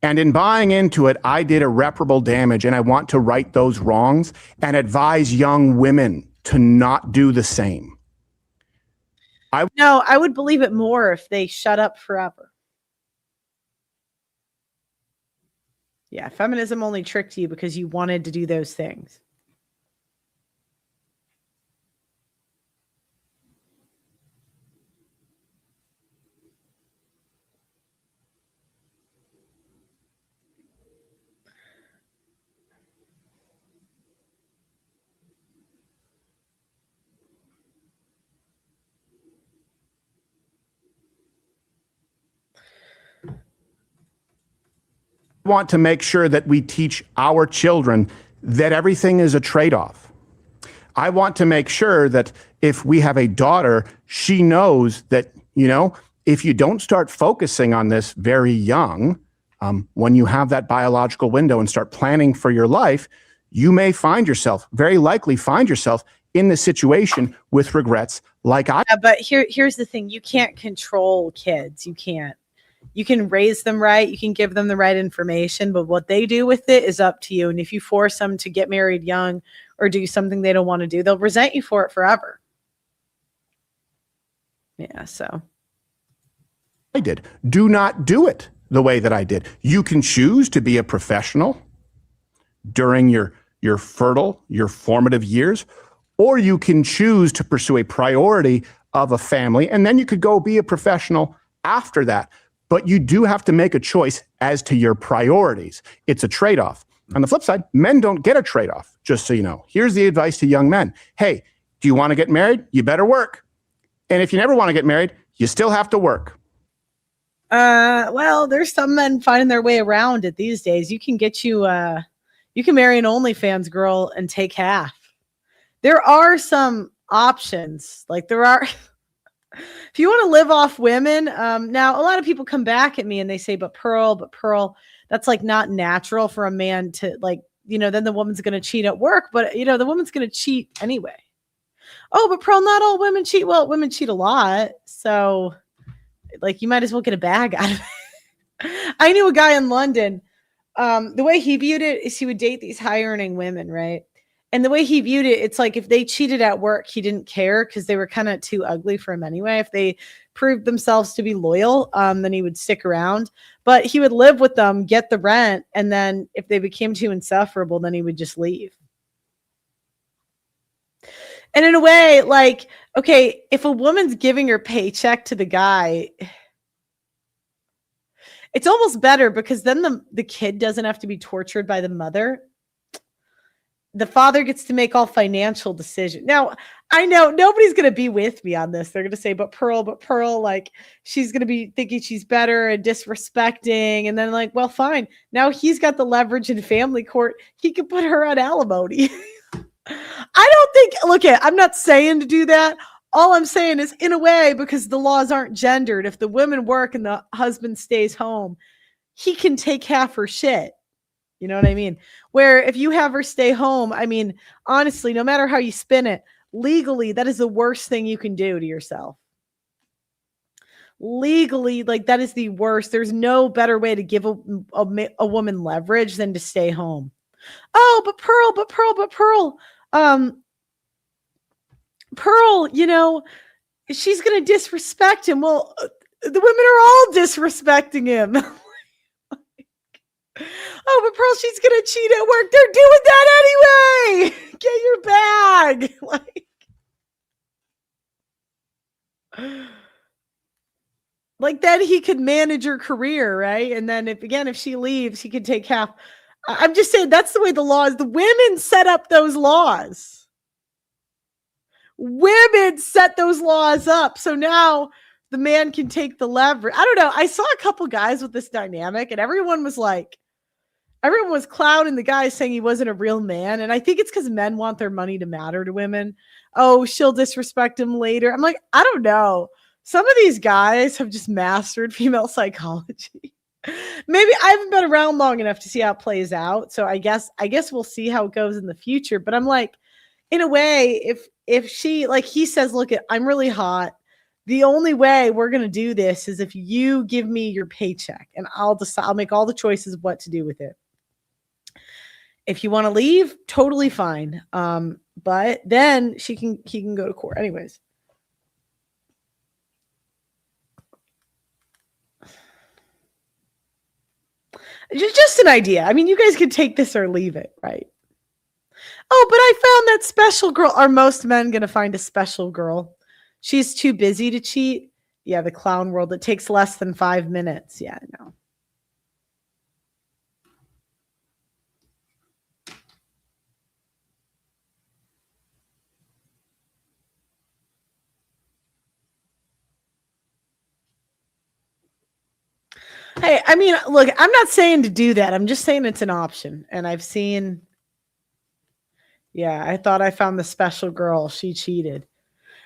And in buying into it, I did irreparable damage, and I want to right those wrongs and advise young women to not do the same.
I would believe it more if they shut up forever. Yeah, feminism only tricked you because you wanted to do those things.
Want to make sure that we teach our children that everything is a trade-off. I want to make sure that if we have a daughter, she knows that, you know, if you don't start focusing on this very young, when you have that biological window and start planning for your life, you may very likely find yourself in the situation with regrets like I.
Yeah, but here's the thing. You can't control kids. You can't. You can raise them right. You can give them the right information, but what they do with it is up to you. And if you force them to get married young or do something they don't want to do, they'll resent you for it forever. Yeah, so.
I did. Do not do it the way that I did. You can choose to be a professional during your formative years, or you can choose to pursue a priority of a family, and then you could go be a professional after that. But you do have to make a choice as to your priorities. It's a trade-off. On the flip side, men don't get a trade-off, just so you know. Here's the advice to young men. Hey, do you want to get married? You better work. And if you never want to get married, you still have to work.
Well, there's some men finding their way around it these days. You can you can marry an OnlyFans girl and take half. There are some options. Like there are... If you want to live off women, now a lot of people come back at me and they say, but Pearl, that's like not natural for a man to like, you know, then the woman's going to cheat at work, but you know, the woman's going to cheat anyway. Oh, but Pearl, not all women cheat. Well, women cheat a lot. So like, you might as well get a bag out of it. I knew a guy in London. The way he viewed it is he would date these high earning women, right? And the way he viewed it, it's like if they cheated at work, he didn't care because they were kind of too ugly for him anyway. If they proved themselves to be loyal, then he would stick around. But he would live with them, get the rent, and then if they became too insufferable, then he would just leave. And in a way, like, okay, if a woman's giving her paycheck to the guy, it's almost better because then the kid doesn't have to be tortured by the mother. The father gets to make all financial decisions. Now, I know nobody's going to be with me on this. They're going to say, but Pearl, like, she's going to be thinking she's better and disrespecting. And then, like, well, fine. Now he's got the leverage in family court. He can put her on alimony. I don't think, look, I'm not saying to do that. All I'm saying is, in a way, because the laws aren't gendered, if the women work and the husband stays home, he can take half her shit. You know what I mean? Where if you have her stay home, I mean, honestly, no matter how you spin it, legally, that is the worst thing you can do to yourself. Legally, like, that is the worst. There's no better way to give a woman leverage than to stay home. Oh, but Pearl, you know, she's going to disrespect him. Well, the women are all disrespecting him. Oh, but Pearl, she's going to cheat at work. They're doing that anyway. Get your bag. Like then he could manage her career, right? And then if she leaves, he could take half. I'm just saying that's the way the laws, the women set up those laws. Women set those laws up. So now the man can take the leverage. I don't know. I saw a couple guys with this dynamic and everyone was clowning the guy saying he wasn't a real man. And I think it's because men want their money to matter to women. Oh, she'll disrespect him later. I'm like, I don't know. Some of these guys have just mastered female psychology. Maybe I haven't been around long enough to see how it plays out. So I guess we'll see how it goes in the future. But I'm like, in a way, if she, like he says, look, I'm really hot. The only way we're going to do this is if you give me your paycheck and I'll make all the choices of what to do with it. If you want to leave, totally fine. But then he can go to court anyways. Just an idea. I mean, you guys could take this or leave it, right? Oh, but I found that special girl. Are most men going to find a special girl? She's too busy to cheat. Yeah, the clown world. It takes less than 5 minutes. Yeah, no. Hey, I mean, look, I'm not saying to do that. I'm just saying it's an option. And I've seen, yeah, I thought I found the special girl. She cheated.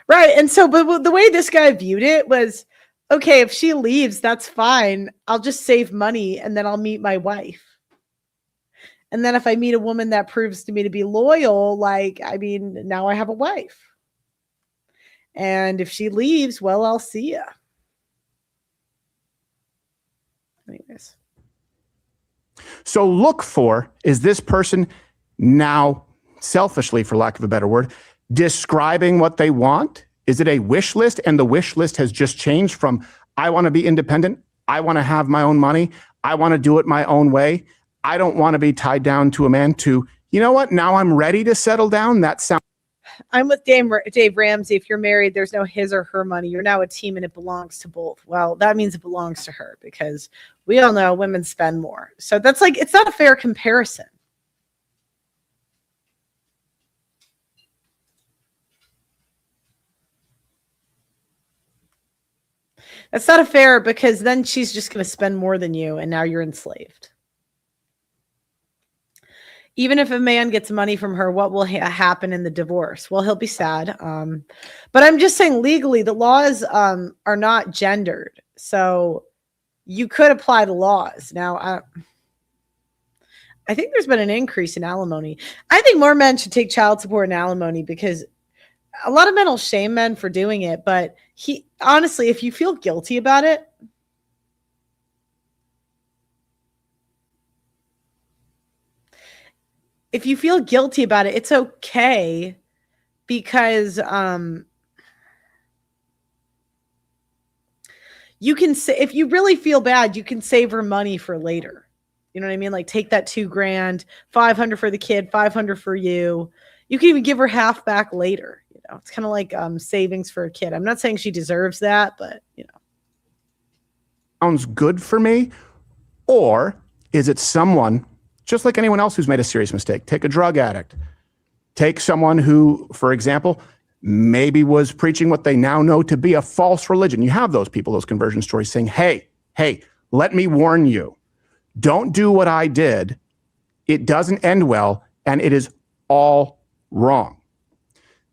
Right. And so, but the way this guy viewed it was, okay, if she leaves, that's fine. I'll just save money and then I'll meet my wife. And then if I meet a woman that proves to me to be loyal, like, I mean, now I have a wife. And if she leaves, well, I'll see ya. Anyways.
So look for, is this person now selfishly, for lack of a better word, describing what they want? Is it a wish list? And the wish list has just changed from, I want to be independent. I want to have my own money. I want to do it my own way. I don't want to be tied down to a man, to, you know what? Now I'm ready to settle down. That sounds.
I'm with Dave Ramsey. If you're married, there's no his or her money. You're now a team and it belongs to both. Well, that means it belongs to her because we all know women spend more. So that's like, it's not a fair comparison. That's not a fair, because then she's just going to spend more than you and now you're enslaved. Even if a man gets money from her, what will happen in the divorce? Well, he'll be sad. But I'm just saying legally, the laws are not gendered. So you could apply the laws. Now, I think there's been an increase in alimony. I think more men should take child support and alimony because a lot of men will shame men for doing it. But honestly, if you feel guilty about it, if you feel guilty about it, it's okay, because you can say, if you really feel bad, you can save her money for later. You know what I mean? Like, take that $2,000, $500 for the kid, $500 for you. You can even give her half back later. You know, it's kind of like savings for a kid. I'm not saying she deserves that, but you know.
Sounds good for me? Or is it someone, just like anyone else who's made a serious mistake? Take a drug addict. Take someone who, for example, maybe was preaching what they now know to be a false religion. You have those people, those conversion stories saying, hey, let me warn you. Don't do what I did. It doesn't end well, and it is all wrong.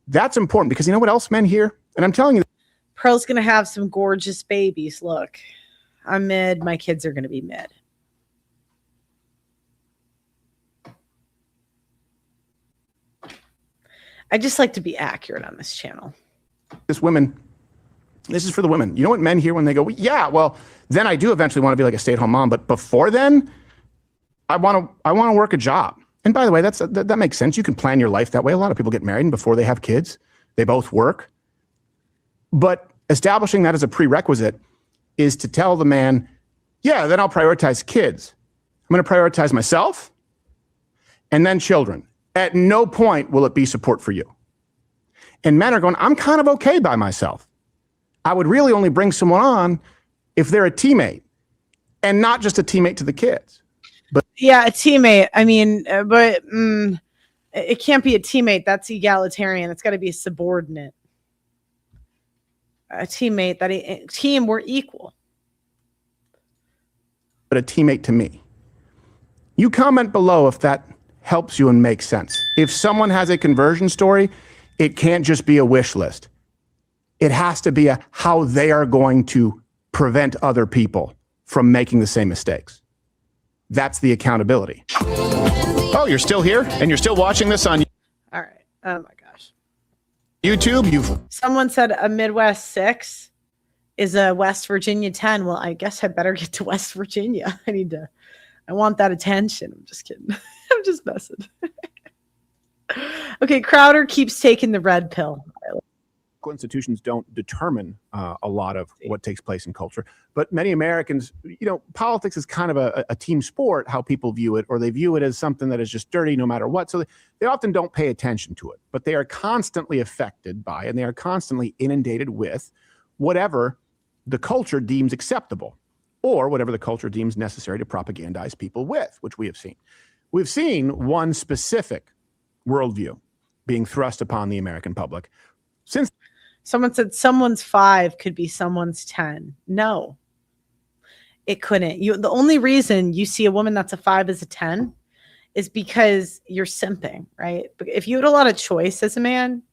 That's important, because you know what else men hear? And I'm telling you,
Pearl's going to have some gorgeous babies. Look, I'm mid. My kids are going to be mid. I just like to be accurate on this channel.
this is for the women. You know what men hear when they go, yeah, well, then I do eventually want to be like a stay-at-home mom, but before then, I want to work a job. And by the way, that makes sense. You can plan your life that way. A lot of people get married and before they have kids, they both work. But establishing that as a prerequisite is to tell the man, yeah, then I'll prioritize kids. I'm going to prioritize myself and then children. At no point will it be support for you. And men are going, I'm kind of okay by myself. I would really only bring someone on if they're a teammate and not just a teammate to the kids. But
yeah, a teammate. I mean, but it can't be a teammate. That's egalitarian. It's got to be a subordinate. A teammate, team, we're equal.
But a teammate to me. You comment below if that helps you and makes sense. If someone has a conversion story, it can't just be a wish list. It has to be a how they are going to prevent other people from making the same mistakes. That's the accountability. Oh, you're still here and you're still watching this on
All right. Oh my gosh.
YouTube?
Someone said a Midwest 6 is a West Virginia 10. Well, I guess I better get to West Virginia. I want that attention. I'm just kidding. I'm just messing. Okay, Crowder keeps taking the red pill.
Institutions don't determine a lot of what takes place in culture, but many Americans, politics is kind of a team sport, how people view it, or they view it as something that is just dirty no matter what. So they often don't pay attention to it, but they are constantly affected by, and they are constantly inundated with whatever the culture deems acceptable or whatever the culture deems necessary to propagandize people with, which we have seen. We've seen one specific worldview being thrust upon the American public since.
Someone said someone's 5 could be someone's 10. No, it couldn't. The only reason you see a woman that's a 5 as a 10 is because you're simping, right? If you had a lot of choice as a man,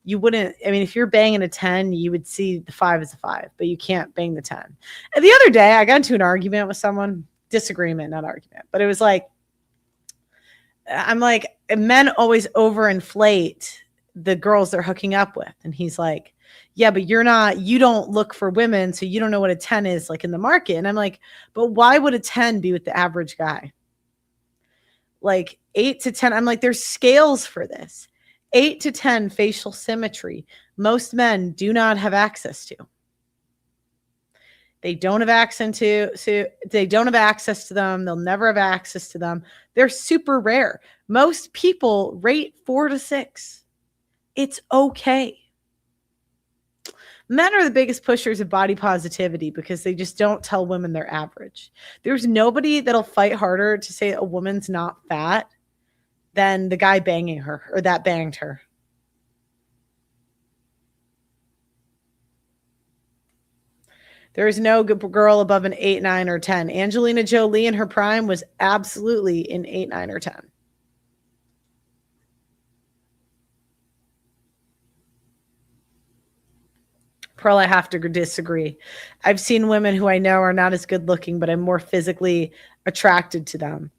you wouldn't. I mean, if you're banging a 10, you would see the 5 as a 5, but you can't bang the 10. And the other day, I got into an argument with someone, disagreement, not argument, but it was like, I'm like, men always overinflate the girls they're hooking up with. And he's like, yeah, but you don't look for women, so you don't know what a 10 is like in the market. And I'm like, but why would a 10 be with the average guy? Like 8 to 10, I'm like, there's scales for this. 8 to 10 facial symmetry. Most men do not have access to. They don't have access to, so they don't have access to them. They'll never have access to them. They're super rare. Most people rate 4 to 6. It's okay. Men are the biggest pushers of body positivity because they just don't tell women they're average. There's nobody that'll fight harder to say a woman's not fat than the guy banging her or that banged her. There is no good girl above an 8, 9, or 10. Angelina Jolie in her prime was absolutely an 8, 9, or 10. Pearl, I have to disagree. I've seen women who I know are not as good looking, but I'm more physically attracted to them.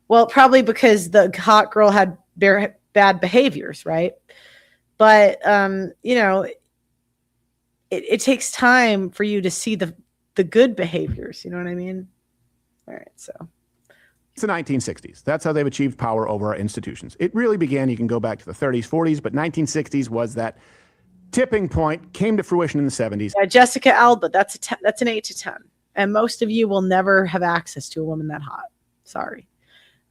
Well, probably because the hot girl had bad behaviors, right? But, it takes time for you to see the good behaviors. You know what I mean? All right. So
It's the 1960s. That's how they've achieved power over our institutions. It really began, you can go back to the 30s, 40s, but 1960s was that tipping point, came to fruition in the 70s.
Jessica Alba, that's an 8 to 10. And most of you will never have access to a woman that hot. Sorry.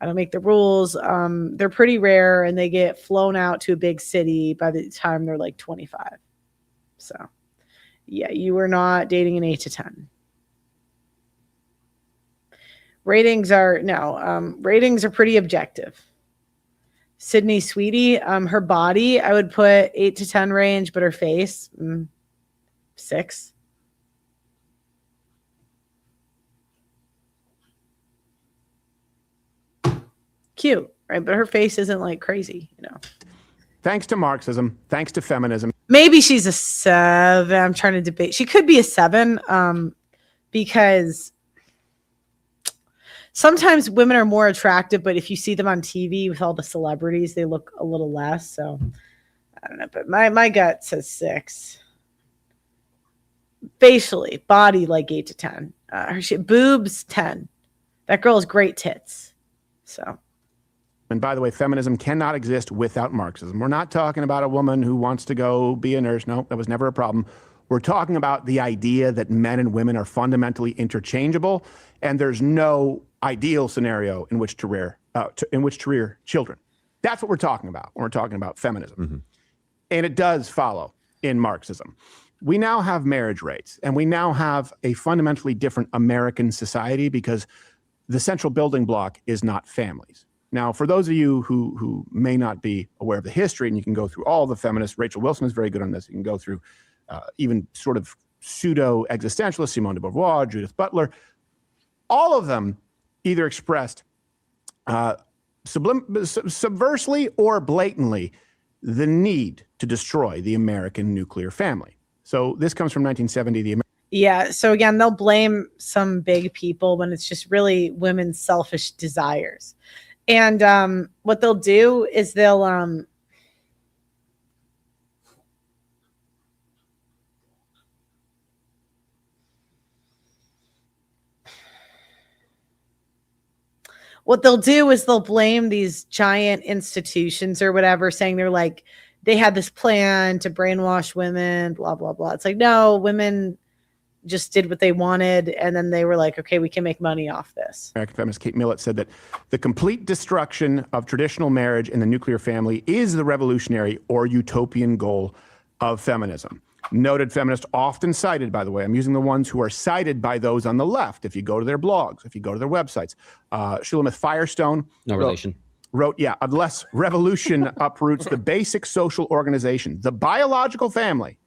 I don't make the rules. They're pretty rare, and they get flown out to a big city by the time they're like 25. So, yeah, you are not dating an 8 to 10. Ratings are pretty objective. Sydney Sweetie, her body, I would put 8 to 10 range, but her face, 6. Cute, right? But her face isn't like crazy, you know.
Thanks to Marxism, thanks to feminism.
Maybe she's a 7. I'm trying to debate. She could be a 7 because sometimes women are more attractive, but if you see them on TV with all the celebrities, they look a little less. So I don't know, but my gut says 6. Facially, body like 8 to 10. Her boobs 10. That girl has great tits. So.
And by the way, feminism cannot exist without Marxism. We're not talking about a woman who wants to go be a nurse. No, that was never a problem. We're talking about the idea that men and women are fundamentally interchangeable, and there's no ideal scenario in which to rear children. That's what we're talking about when we're talking about feminism.
Mm-hmm.
And it does follow in Marxism. We now have marriage rates, and we now have a fundamentally different American society because the central building block is not families. Now, for those of you who may not be aware of the history, and you can go through all the feminists, Rachel Wilson is very good on this. You can go through even sort of pseudo-existentialists, Simone de Beauvoir, Judith Butler. All of them either expressed subversely or blatantly the need to destroy the American nuclear family. So this comes from 1970.
Yeah. So again, they'll blame some big people when it's just really women's selfish desires. And what they'll do is they'll blame these giant institutions or whatever, saying they had this plan to brainwash women, blah, blah, blah. It's like, no, women just did what they wanted, and then they were like, okay, we can make money off this.
American feminist Kate Millett said that the complete destruction of traditional marriage and the nuclear family is the revolutionary or utopian goal of feminism. Noted feminists often cited, by the way, I'm using the ones who are cited by those on the left. If you go to their blogs, if you go to their websites, Shulamith Firestone.
No relation.
Wrote, unless revolution uproots the basic social organization, the biological family,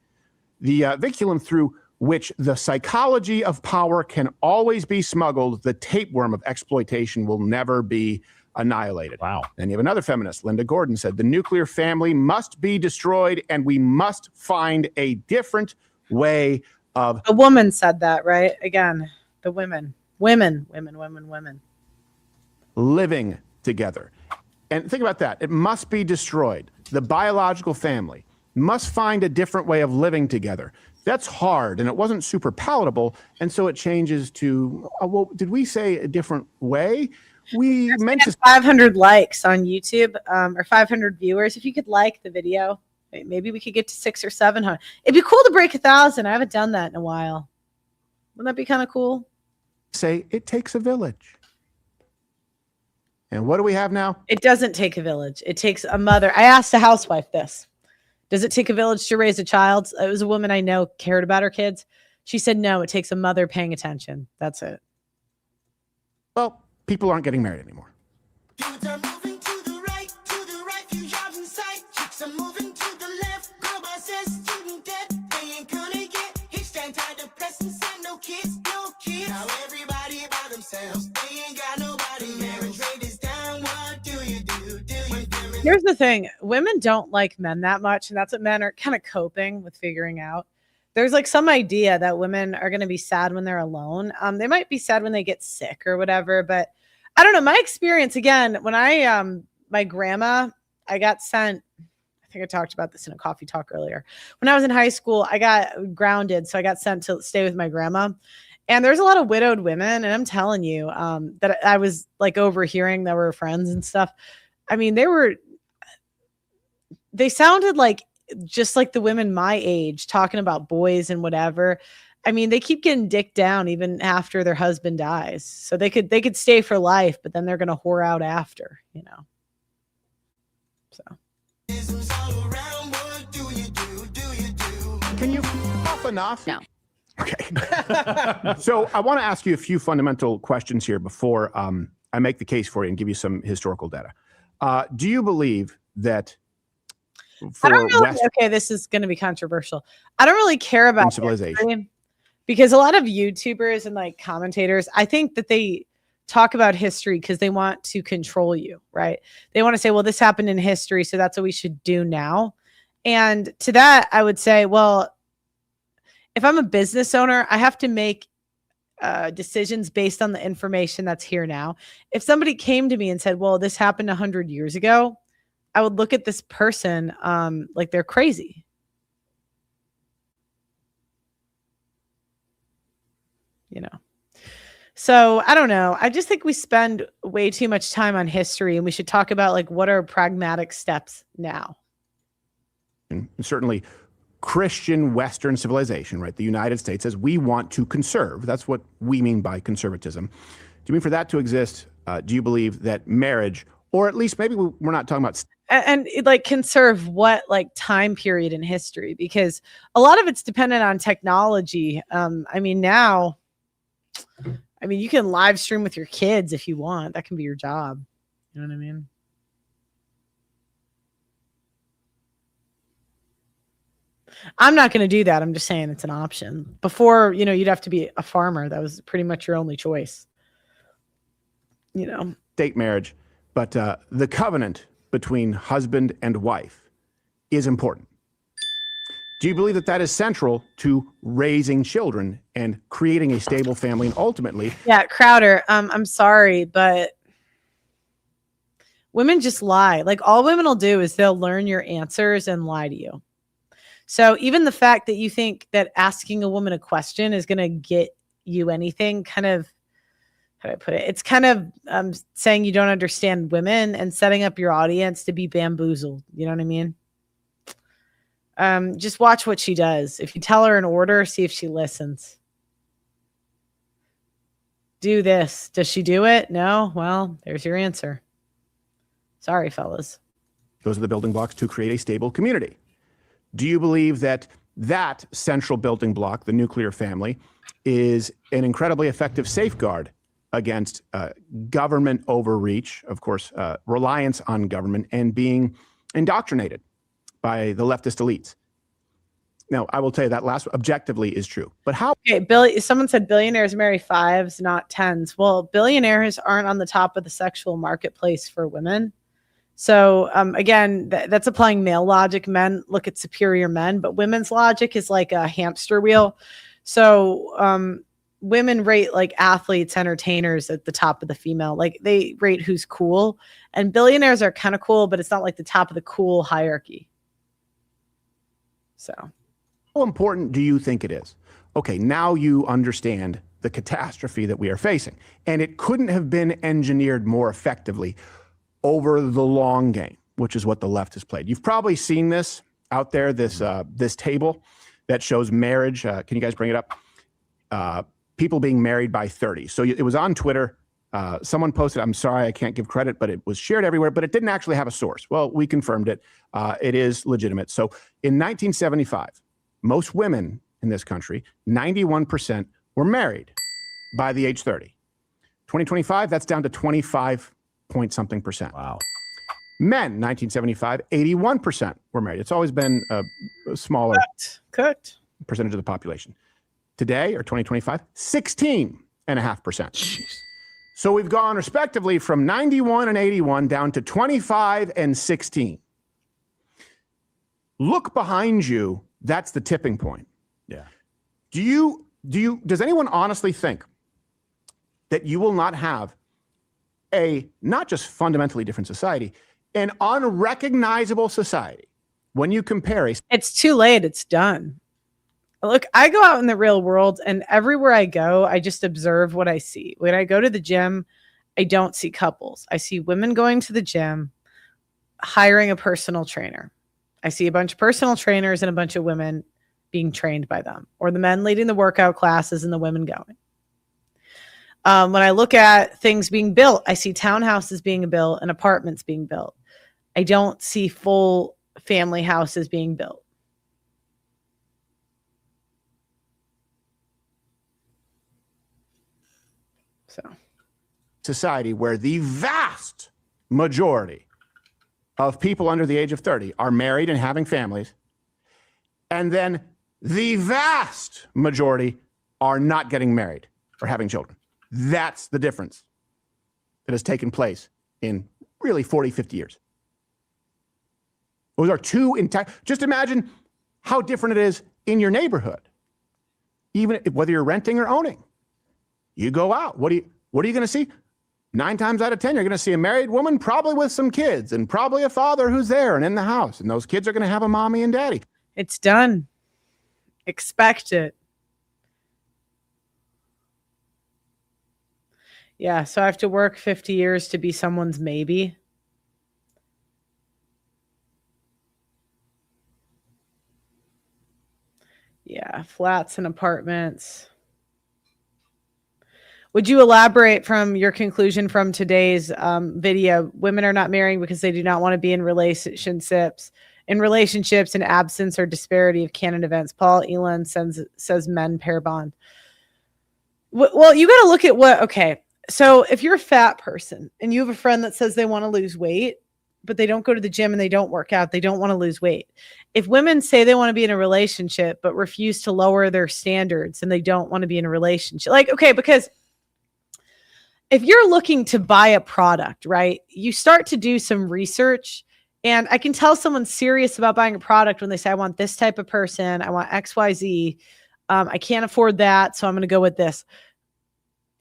the vinculum through which the psychology of power can always be smuggled, the tapeworm of exploitation will never be annihilated.
Wow.
Then you have another feminist, Linda Gordon, said, the nuclear family must be destroyed and we must find a different way of...
A woman said that, right? Again, the women.
Living together. And think about that. It must be destroyed. The biological family must find a different way of living together. That's hard, and it wasn't super palatable, and so it changes to, well, did we say a different way? We meant to
500 likes on YouTube, or 500 viewers. If you could like the video, maybe we could get to 600 or 700. It'd be cool to break 1,000. I haven't done that in a while. Wouldn't that be kind of cool?
Say it takes a village. And what do we have now?
It doesn't take a village. It takes a mother. I asked a housewife this. Does it take a village to raise a child? It was a woman I know cared about her kids. She said, no, it takes a mother paying attention. That's it.
Well, people aren't getting married anymore.
Dudes are moving to the right, few jobs in sight. Chicks are moving to the left, girl boss says student debt. They ain't gonna get hitched, antidepressants and no kids. Now everybody by themselves, they ain't got nobody. Marriage rate is down, what do you do?
Here's the thing. Women don't like men that much, and that's what men are kind of coping with figuring out. There's like some idea that women are going to be sad when they're alone. They might be sad when they get sick or whatever, but I don't know. My experience, again, when my grandma, I got sent, I think I talked about this in a coffee talk earlier. When I was in high school, I got grounded, so I got sent to stay with my grandma. And there's a lot of widowed women, and I'm telling you, that I was like overhearing that were friends and stuff. I mean, they sounded like just like the women my age talking about boys and whatever. I mean, they keep getting dicked down even after their husband dies. So they could stay for life, but then they're going to whore out after, you know. So.
Can you cough enough?
No.
Okay. So I want to ask you a few fundamental questions here before I make the case for you and give you some historical data. Do you believe that
I don't really, okay, this is going to be controversial. I don't really care about
civilization
history, because a lot of YouTubers and like commentators, I think that they talk about history because they want to control you, right? They want to say, well, this happened in history, so that's what we should do now. And to that, I would say, well, if I'm a business owner, I have to make decisions based on the information that's here now. If somebody came to me and said, well, this happened 100 years ago, I would look at this person like they're crazy. You know? So I don't know. I just think we spend way too much time on history, and we should talk about like what are pragmatic steps now.
And certainly Christian Western civilization, right? The United States says we want to conserve. That's what we mean by conservatism. Do you mean for that to exist? Do you believe that marriage, or at least maybe we're not talking about
and like conserve what like time period in history? Because a lot of it's dependent on technology. I mean, now, I mean, you can live stream with your kids if you want. That can be your job. You know what I mean? I'm not going to do that. I'm just saying it's an option. Before, you know, you'd have to be a farmer. That was pretty much your only choice. You know,
state marriage, but the covenant between husband and wife is important. Do you believe that that is central to raising children and creating a stable family and ultimately?
Yeah, Crowder, I'm sorry, but women just lie. Like all women will do is they'll learn your answers and lie to you. So even the fact that you think that asking a woman a question is going to get you anything, kind of, how do I put it? It's kind of saying you don't understand women and setting up your audience to be bamboozled. You know what I mean? Just watch what she does. If you tell her an order, see if she listens. Do this. Does she do it? No? Well, there's your answer. Sorry, fellas.
Those are the building blocks to create a stable community. Do you believe that that central building block, the nuclear family, is an incredibly effective safeguard against government overreach, of course, reliance on government, and being indoctrinated by the leftist elites? Now, I will tell you that last objectively is true. But how?
Okay, someone said billionaires marry fives, not tens. Well, billionaires aren't on the top of the sexual marketplace for women. So again, that's applying male logic. Men look at superior men, but women's logic is like a hamster wheel. So women rate like athletes, entertainers at the top of the female. Like they rate who's cool. And billionaires are kind of cool, but it's not like the top of the cool hierarchy. So
how important do you think it is? Okay, now you understand the catastrophe that we are facing. And it couldn't have been engineered more effectively over the long game, which is what the left has played. You've probably seen this out there, this table that shows marriage. Can you guys bring it up? People being married by 30. So it was on Twitter. Someone posted, I'm sorry, I can't give credit, but it was shared everywhere, but it didn't actually have a source. Well, we confirmed it. It is legitimate. So in 1975, most women in this country, 91% were married by the age 30. 2025, that's down to 25 point something percent.
Wow.
Men, 1975, 81% were married. It's always been a smaller percentage of the population. Today, or 2025, 16.5%. So we've gone respectively from 91 and 81 down to 25 and 16. Look behind you. That's the tipping point.
Yeah.
Does anyone honestly think that you will not have a not just fundamentally different society, an unrecognizable society when you compare
it's too late. It's done. Look, I go out in the real world, and everywhere I go, I just observe what I see. When I go to the gym, I don't see couples. I see women going to the gym, hiring a personal trainer. I see a bunch of personal trainers and a bunch of women being trained by them, or the men leading the workout classes and the women going. When I look at things being built, I see townhouses being built and apartments being built. I don't see full family houses being built. So,
society where the vast majority of people under the age of 30 are married and having families, and then the vast majority are not getting married or having children. That's the difference that has taken place in really 40, 50 years. Those are two entire, just imagine how different it is in your neighborhood, even whether you're renting or owning. You go out, what are you going to see? 9 times out of 10, you're going to see a married woman, probably with some kids, and probably a father who's there and in the house. And those kids are going to have a mommy and daddy.
It's done. Expect it. Yeah, so I have to work 50 years to be someone's maybe. Yeah, flats and apartments. Would you elaborate from your conclusion from today's video? Women are not marrying because they do not want to be in relationships in absence or disparity of canon events. Paul Elan says men pair bond. Well, you got to look at okay. So if you're a fat person and you have a friend that says they want to lose weight, but they don't go to the gym and they don't work out, they don't want to lose weight. If women say they want to be in a relationship, but refuse to lower their standards and they don't want to be in a relationship, because if you're looking to buy a product, right, you start to do some research, and I can tell someone's serious about buying a product when they say, I want this type of person, I want XYZ. I can't afford that, so I'm going to go with this.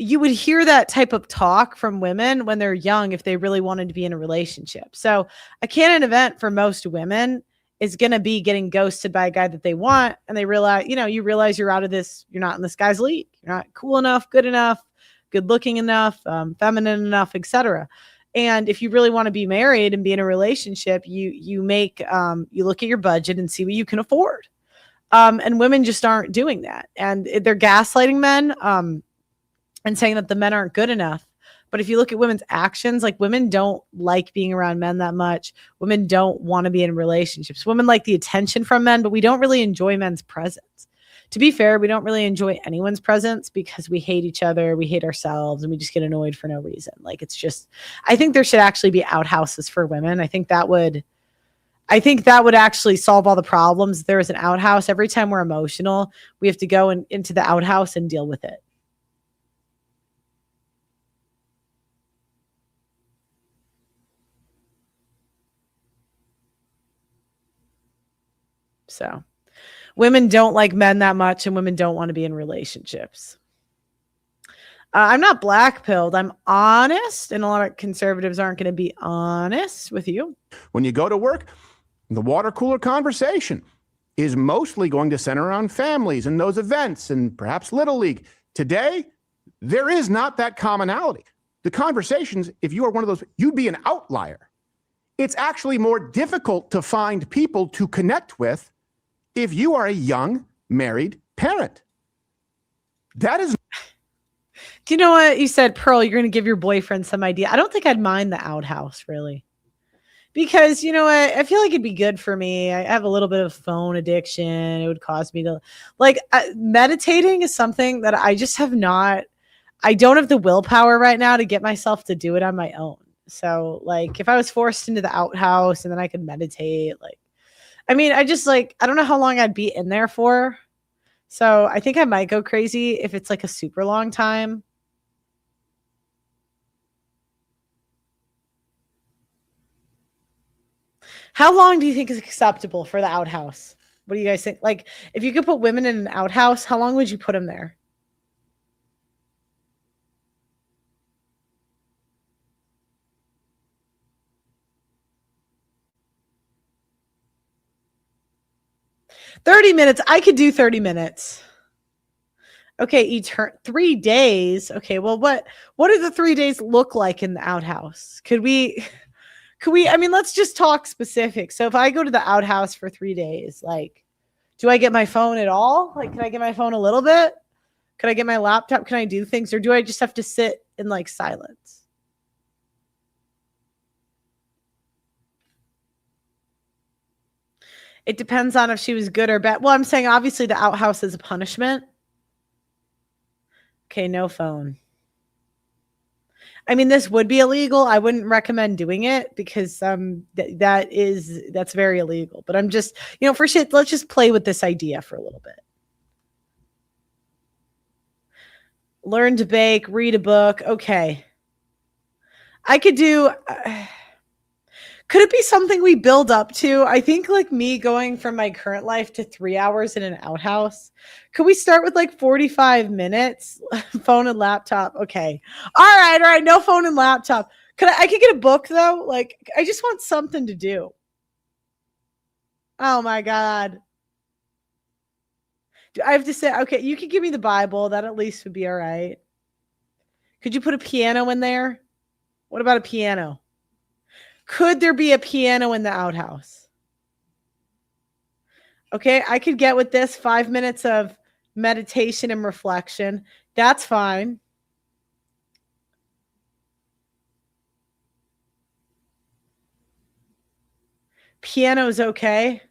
You would hear that type of talk from women when they're young if they really wanted to be in a relationship. So a canon event for most women is going to be getting ghosted by a guy that they want, and they realize, you realize you're out of this, you're not in this guy's league. You're not cool enough, good enough, good looking enough, feminine enough, etc. And if you really want to be married and be in a relationship, you look at your budget and see what you can afford. And women just aren't doing that. And they're gaslighting men and saying that the men aren't good enough. But if you look at women's actions, like, women don't like being around men that much. Women don't want to be in relationships. Women like the attention from men, but we don't really enjoy men's presence. To be fair, we don't really enjoy anyone's presence because we hate each other, we hate ourselves, and we just get annoyed for no reason. Like, it's just, I think there should actually be outhouses for women. I think that would actually solve all the problems. If there was an outhouse, every time we're emotional, we have to go into the outhouse and deal with it. So women don't like men that much, and women don't want to be in relationships. I'm not black-pilled. I'm honest, and a lot of conservatives aren't going to be honest with you.
When you go to work, the water cooler conversation is mostly going to center around families and those events and perhaps Little League. Today, there is not that commonality. The conversations, if you are one of those, you'd be an outlier. It's actually more difficult to find people to connect with if you are a young married parent. That is.
Do you know what you said, Pearl? You're going to give your boyfriend some idea. I don't think I'd mind the outhouse, really. Because, you know what? I feel like it'd be good for me. I have a little bit of phone addiction. It would cause me to, meditating is something that I just have not, I don't have the willpower right now to get myself to do it on my own. So, if I was forced into the outhouse and then I could meditate, I don't know how long I'd be in there for. So I think I might go crazy if it's a super long time. How long do you think is acceptable for the outhouse? What do you guys think? If you could put women in an outhouse, how long would you put them there? 30 minutes. I could do 30 minutes. Okay, 3 days. Okay, well, what do the 3 days look like in the outhouse? Could we, I mean, let's just talk specific. So if I go to the outhouse for 3 days, like, do I get my phone at all? Like, can I get my phone a little bit? Can I get my laptop? Can I do things? Or do I just have to sit in like silence? It depends on if she was good or bad. Well, I'm saying obviously the outhouse is a punishment. Okay, no phone. I mean, this would be illegal. I wouldn't recommend doing it because that's very illegal. But I'm just, for shit, let's just play with this idea for a little bit. Learn to bake, read a book. Okay. I could do... could it be something we build up to? I think like me going from my current life to 3 hours in an outhouse. Could we start with like 45 minutes? Phone and laptop. Okay. All right. No phone and laptop. I could get a book though. Like I just want something to do. Oh my God. Do I have to say, okay, you could give me the Bible. That at least would be all right. Could you put a piano in there? What about a piano? Could there be a piano in the outhouse? Okay, I could get with this 5 minutes of meditation and reflection. That's fine. Piano's okay.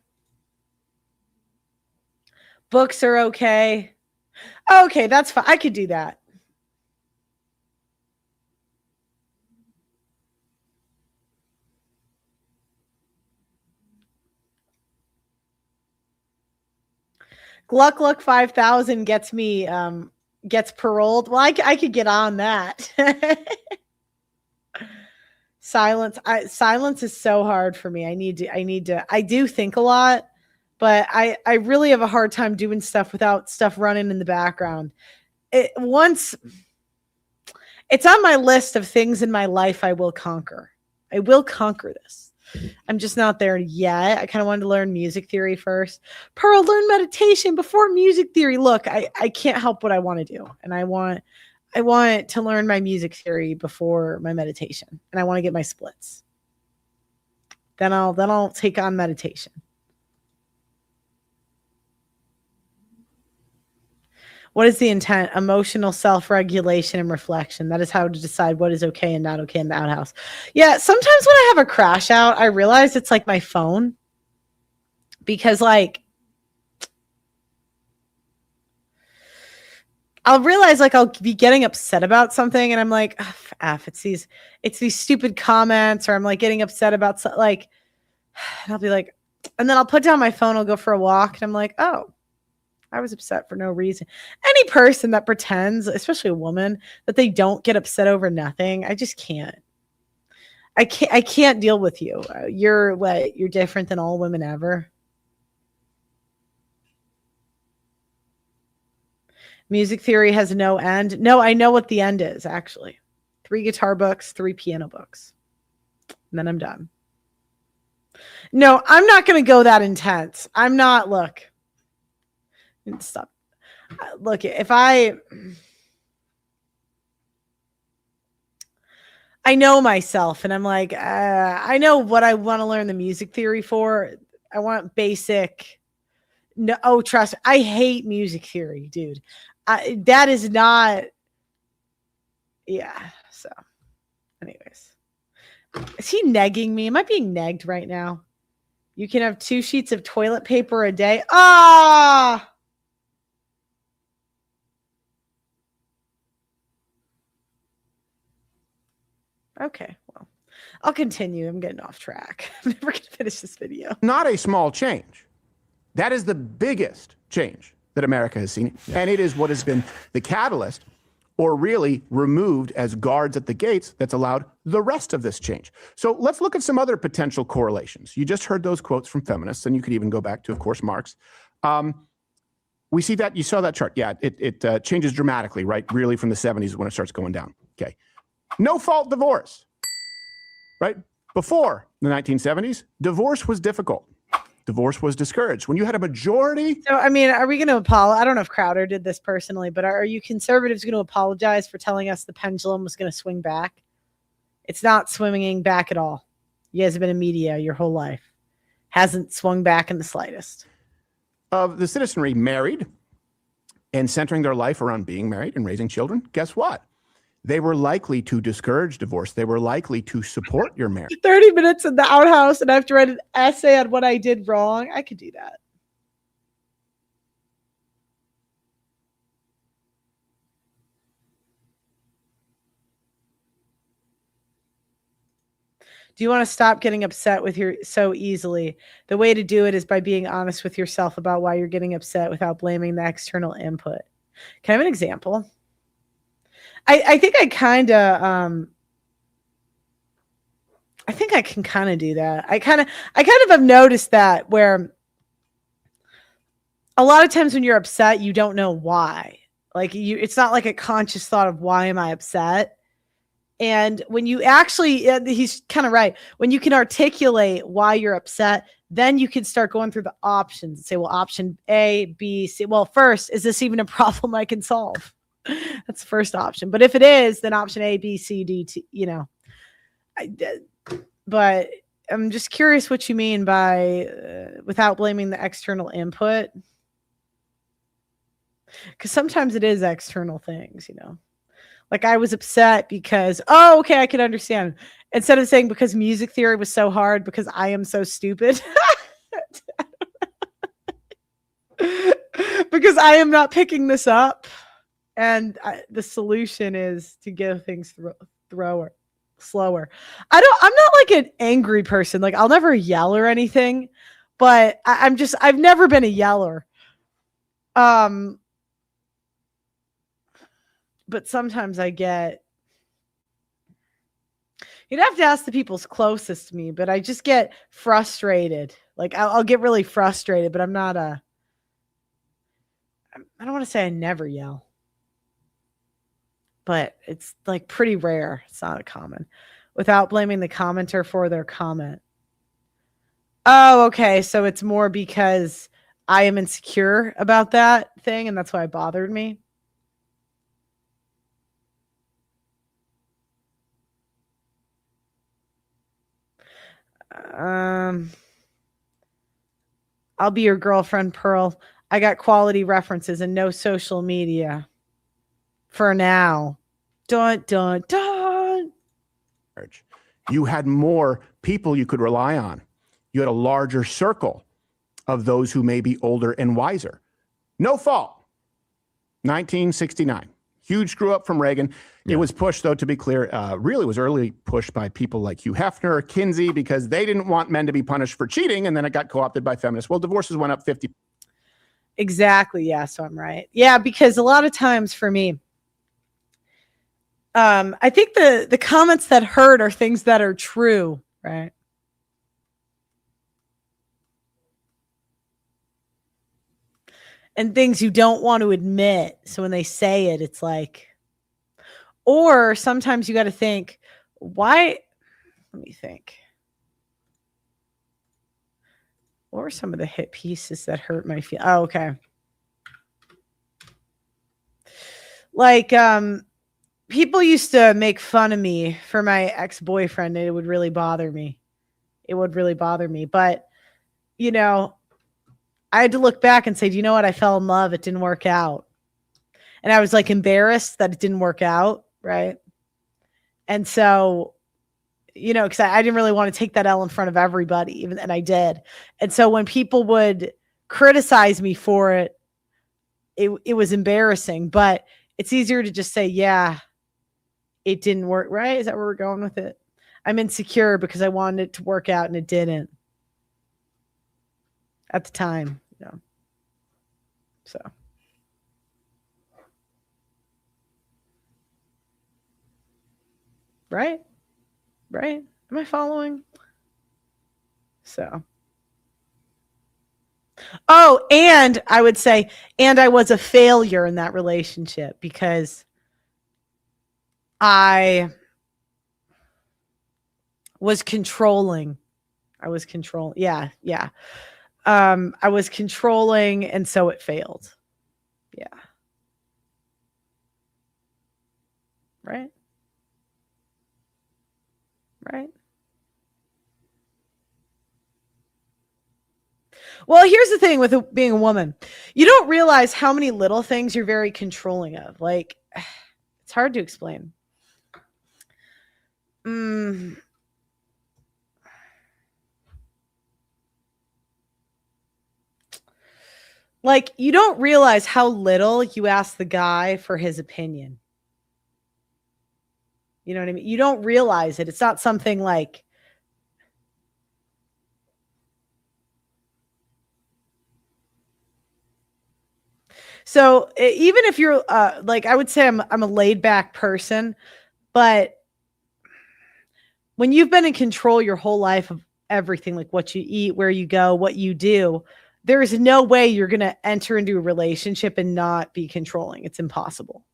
Books are okay. Okay, that's fine. I could do that. Gluck 5000 gets me gets paroled. Well, I could get on that. Silence is so hard for me. I do think a lot, but I really have a hard time doing stuff without stuff running in the background. It's on my list of things in my life I will conquer. I will conquer this. I'm just not there yet. I kind of wanted to learn music theory first. Pearl, learn meditation before music theory. Look, I can't help what I want to do. And I want to learn my music theory before my meditation. And I want to get my splits. Then I'll take on meditation. What is the intent? Emotional self-regulation and reflection. That is how to decide what is okay and not okay in the outhouse. Yeah, sometimes when I have a crash out, I realize it's like my phone. Because like, I'll realize like I'll be getting upset about something and I'm like, oh, F, it's these stupid comments, or I'm like getting upset about like, and I'll be like, and then I'll put down my phone, I'll go for a walk, and I'm like, oh, I was upset for no reason. Any person that pretends, especially a woman, that they don't get upset over nothing, I just can't. I can't deal with you. You're different than all women ever. Music theory has no end. No, I know what the end is, actually. 3 guitar books, 3 piano books. And then I'm done. No, I'm not going to go that intense. I'm not, look. Stop. Look, if I know myself and I'm like, I know what I want to learn the music theory for. I want basic. No, oh, trust me, I hate music theory, dude. That is not. Yeah. So, anyways, is he negging me? Am I being negged right now? You can have 2 sheets of toilet paper a day. Ah. Okay, well, I'll continue. I'm getting off track. I'm never going to finish this video.
Not a small change. That is the biggest change that America has seen. Yeah. And it is what has been the catalyst, or really removed as guards at the gates, that's allowed the rest of this change. So let's look at some other potential correlations. You just heard those quotes from feminists, and you could even go back to, of course, Marx. We see that, you saw that chart. Yeah, it changes dramatically, right? Really from the 70s when it starts going down. Okay. No fault divorce, right? Before the 1970s, divorce was difficult. divorce was discouraged. When you had a majority,
So, I mean, are we going to apologize? I don't know if Crowder did this personally, but are you conservatives going to apologize for telling us the pendulum was going to swing back? It's not swinging back at all. You guys have been in media your whole life. Hasn't swung back in the slightest.
of the citizenry married and centering their life around being married and raising children, guess what? They were likely to discourage divorce. They were likely to support your marriage.
30 minutes in the outhouse and I have to write an essay on what I did wrong. I could do that. Do you want to stop getting upset with your so easily? The way to do it is by being honest with yourself about why you're getting upset without blaming the external input. Can I have an example? I think I kind of I think I can kind of do that. I kind of have noticed that where a lot of times when you're upset, you don't know why. Like it's not like a conscious thought of why am I upset? And when you actually, he's kind of right. When you can articulate why you're upset, then you can start going through the options and say, well, option A, B, C. Well, first, is this even a problem I can solve? That's the first option. But if it is, then option A, B, C, D, T, you know. But I'm just curious what you mean by without blaming the external input. Because sometimes it is external things, you know. Like I was upset because, oh, okay, I can understand. Instead of saying because music theory was so hard because I am so stupid. Because I am not picking this up. And the solution is to give things slower. I'm not like an angry person. Like I'll never yell or anything, but I've never been a yeller. But sometimes I get, you'd have to ask the people's closest to me, but I just get frustrated. Like I'll get really frustrated, but I'm not I don't want to say I never yell, but it's like pretty rare. It's not a common without blaming the commenter for their comment. Oh, okay. So it's more because I am insecure about that thing. And that's why it bothered me. I'll be your girlfriend, Pearl. I got quality references and no social media for now. Dun, dun, dun.
You had more people you could rely on. You had a larger circle of those who may be older and wiser. No fault. 1969. Huge screw up from Reagan. Yeah. It was pushed, though, to be clear, really was early pushed by people like Hugh Hefner, Kinsey, because they didn't want men to be punished for cheating, and then it got co-opted by feminists. Well, divorces went up 50.
Exactly. Yeah, so I'm right. Yeah, because a lot of times for me, I think the comments that hurt are things that are true, right? And things you don't want to admit. So when they say it, it's like, or sometimes you got to think, why? Let me think. What were some of the hit pieces that hurt my feelings? Oh, okay. Like, people used to make fun of me for my ex-boyfriend, and it would really bother me. It would really bother me. But, you know, I had to look back and say, do you know what? I fell in love. It didn't work out. And I was like embarrassed that it didn't work out. Right. And so, you know, because I didn't really want to take that L in front of everybody, and I did. And so when people would criticize me for it, it was embarrassing. But it's easier to just say, yeah, it didn't work. Right. Is that where we're going with it? I'm insecure because I wanted it to work out and it didn't. At the time, you know. So. Right? Right? Am I following? So. Oh, and I would say, and I was a failure in that relationship because I was controlling. Yeah. I was controlling, and so it failed. Yeah. Right. Right. Well, here's the thing with being a woman. You don't realize how many little things you're very controlling of. Like, it's hard to explain. Like, you don't realize how little you ask the guy for his opinion. You know what I mean? You don't realize it. It's not something like, so even if you're like, I would say I'm a laid back person, but when you've been in control your whole life of everything, like what you eat, where you go, what you do, there is no way you're going to enter into a relationship and not be controlling. It's impossible.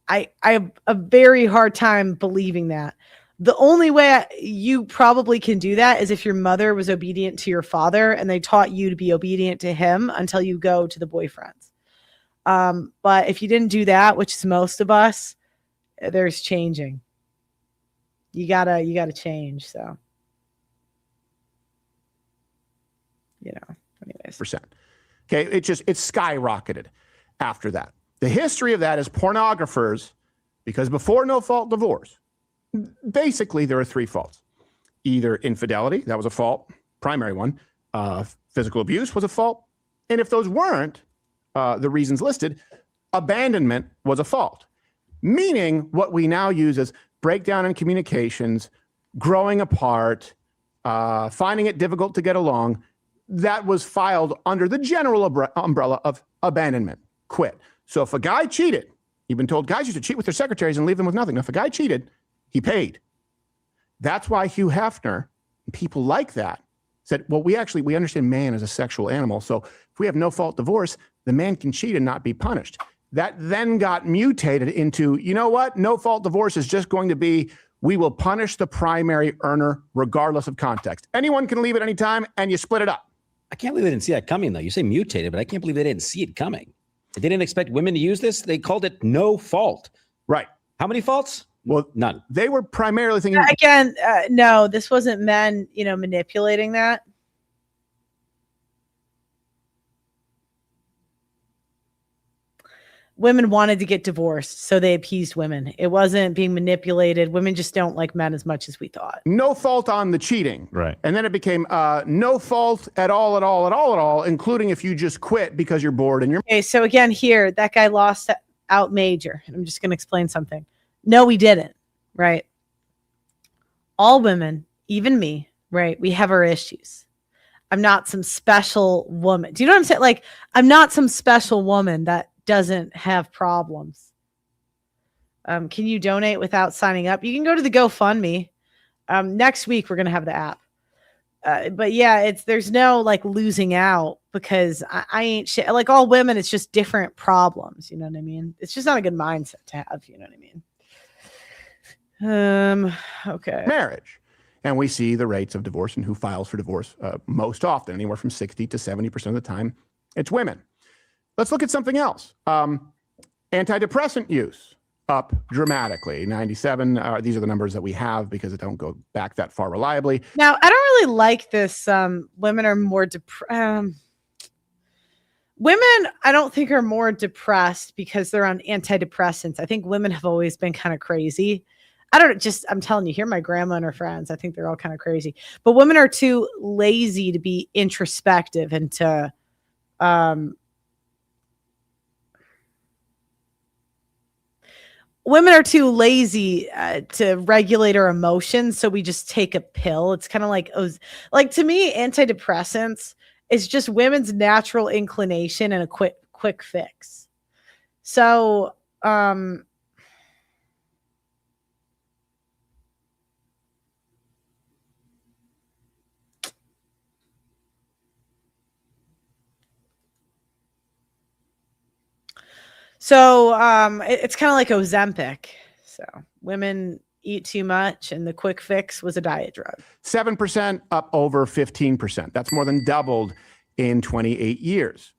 I have a very hard time believing that. The only way you probably can do that is if your mother was obedient to your father and they taught you to be obedient to him until you go to the boyfriends. But if you didn't do that, which is most of us, there's changing. You gotta change. So, anyways.
Okay. It's skyrocketed after that. The history of that is pornographers, because before no fault divorce, basically there are three faults. Either infidelity, that was a fault, primary one. Physical abuse was a fault. And if those weren't the reasons listed, abandonment was a fault. Meaning what we now use as breakdown in communications, growing apart, finding it difficult to get along, that was filed under the general umbrella of abandonment, quit. So if a guy cheated, you've been told guys used to cheat with their secretaries and leave them with nothing. Now, if a guy cheated, he paid. That's why Hugh Hefner and people like that said, well, we understand man as a sexual animal. So if we have no fault divorce, the man can cheat and not be punished. That then got mutated into, you know what? No fault divorce is just going to be, we will punish the primary earner regardless of context. Anyone can leave at any time and you split it up.
I can't believe they didn't see that coming, though. You say mutated, but I can't believe they didn't see it coming. They didn't expect women to use this. They called it no fault.
Right.
How many faults?
Well,
none.
They were primarily thinking.
Again, no, this wasn't men, manipulating that. Women wanted to get divorced, so they appeased women. It wasn't being manipulated. Women just don't like men as much as we thought.
No fault on the cheating.
Right.
And then it became no fault at all, including if you just quit because you're bored and you're.
Okay, so again, here, that guy lost out major. I'm just going to explain something. No, we didn't, right? All women, even me, right? We have our issues. I'm not some special woman. Do you know what I'm saying? Like, I'm not some special woman that doesn't have problems. Can you donate without signing up? You can go to the GoFundMe. Next week we're gonna have the app. But yeah, there's no like losing out because I ain't shit. Like all women, it's just different problems. You know what I mean? It's just not a good mindset to have. You know what I mean? Okay.
Marriage. And we see the rates of divorce and who files for divorce most often, anywhere from 60 to 70% of the time, it's women. Let's look at something else. Antidepressant use up dramatically. 97. These are the numbers that we have because it don't go back that far reliably.
Now, I don't really like this. Women are more women, I don't think are more depressed because they're on antidepressants. I think women have always been kind of crazy. I'm telling you, hear my grandma and her friends. I think they're all kind of crazy. But women are too lazy to be introspective and to women are too lazy to regulate our emotions, so we just take a pill. It's kind of like to me, antidepressants is just women's natural inclination and a quick fix. So, it's kind of like Ozempic. So women eat too much, and the quick fix was a diet drug.
7% up over 15%. That's more than doubled in 28 years.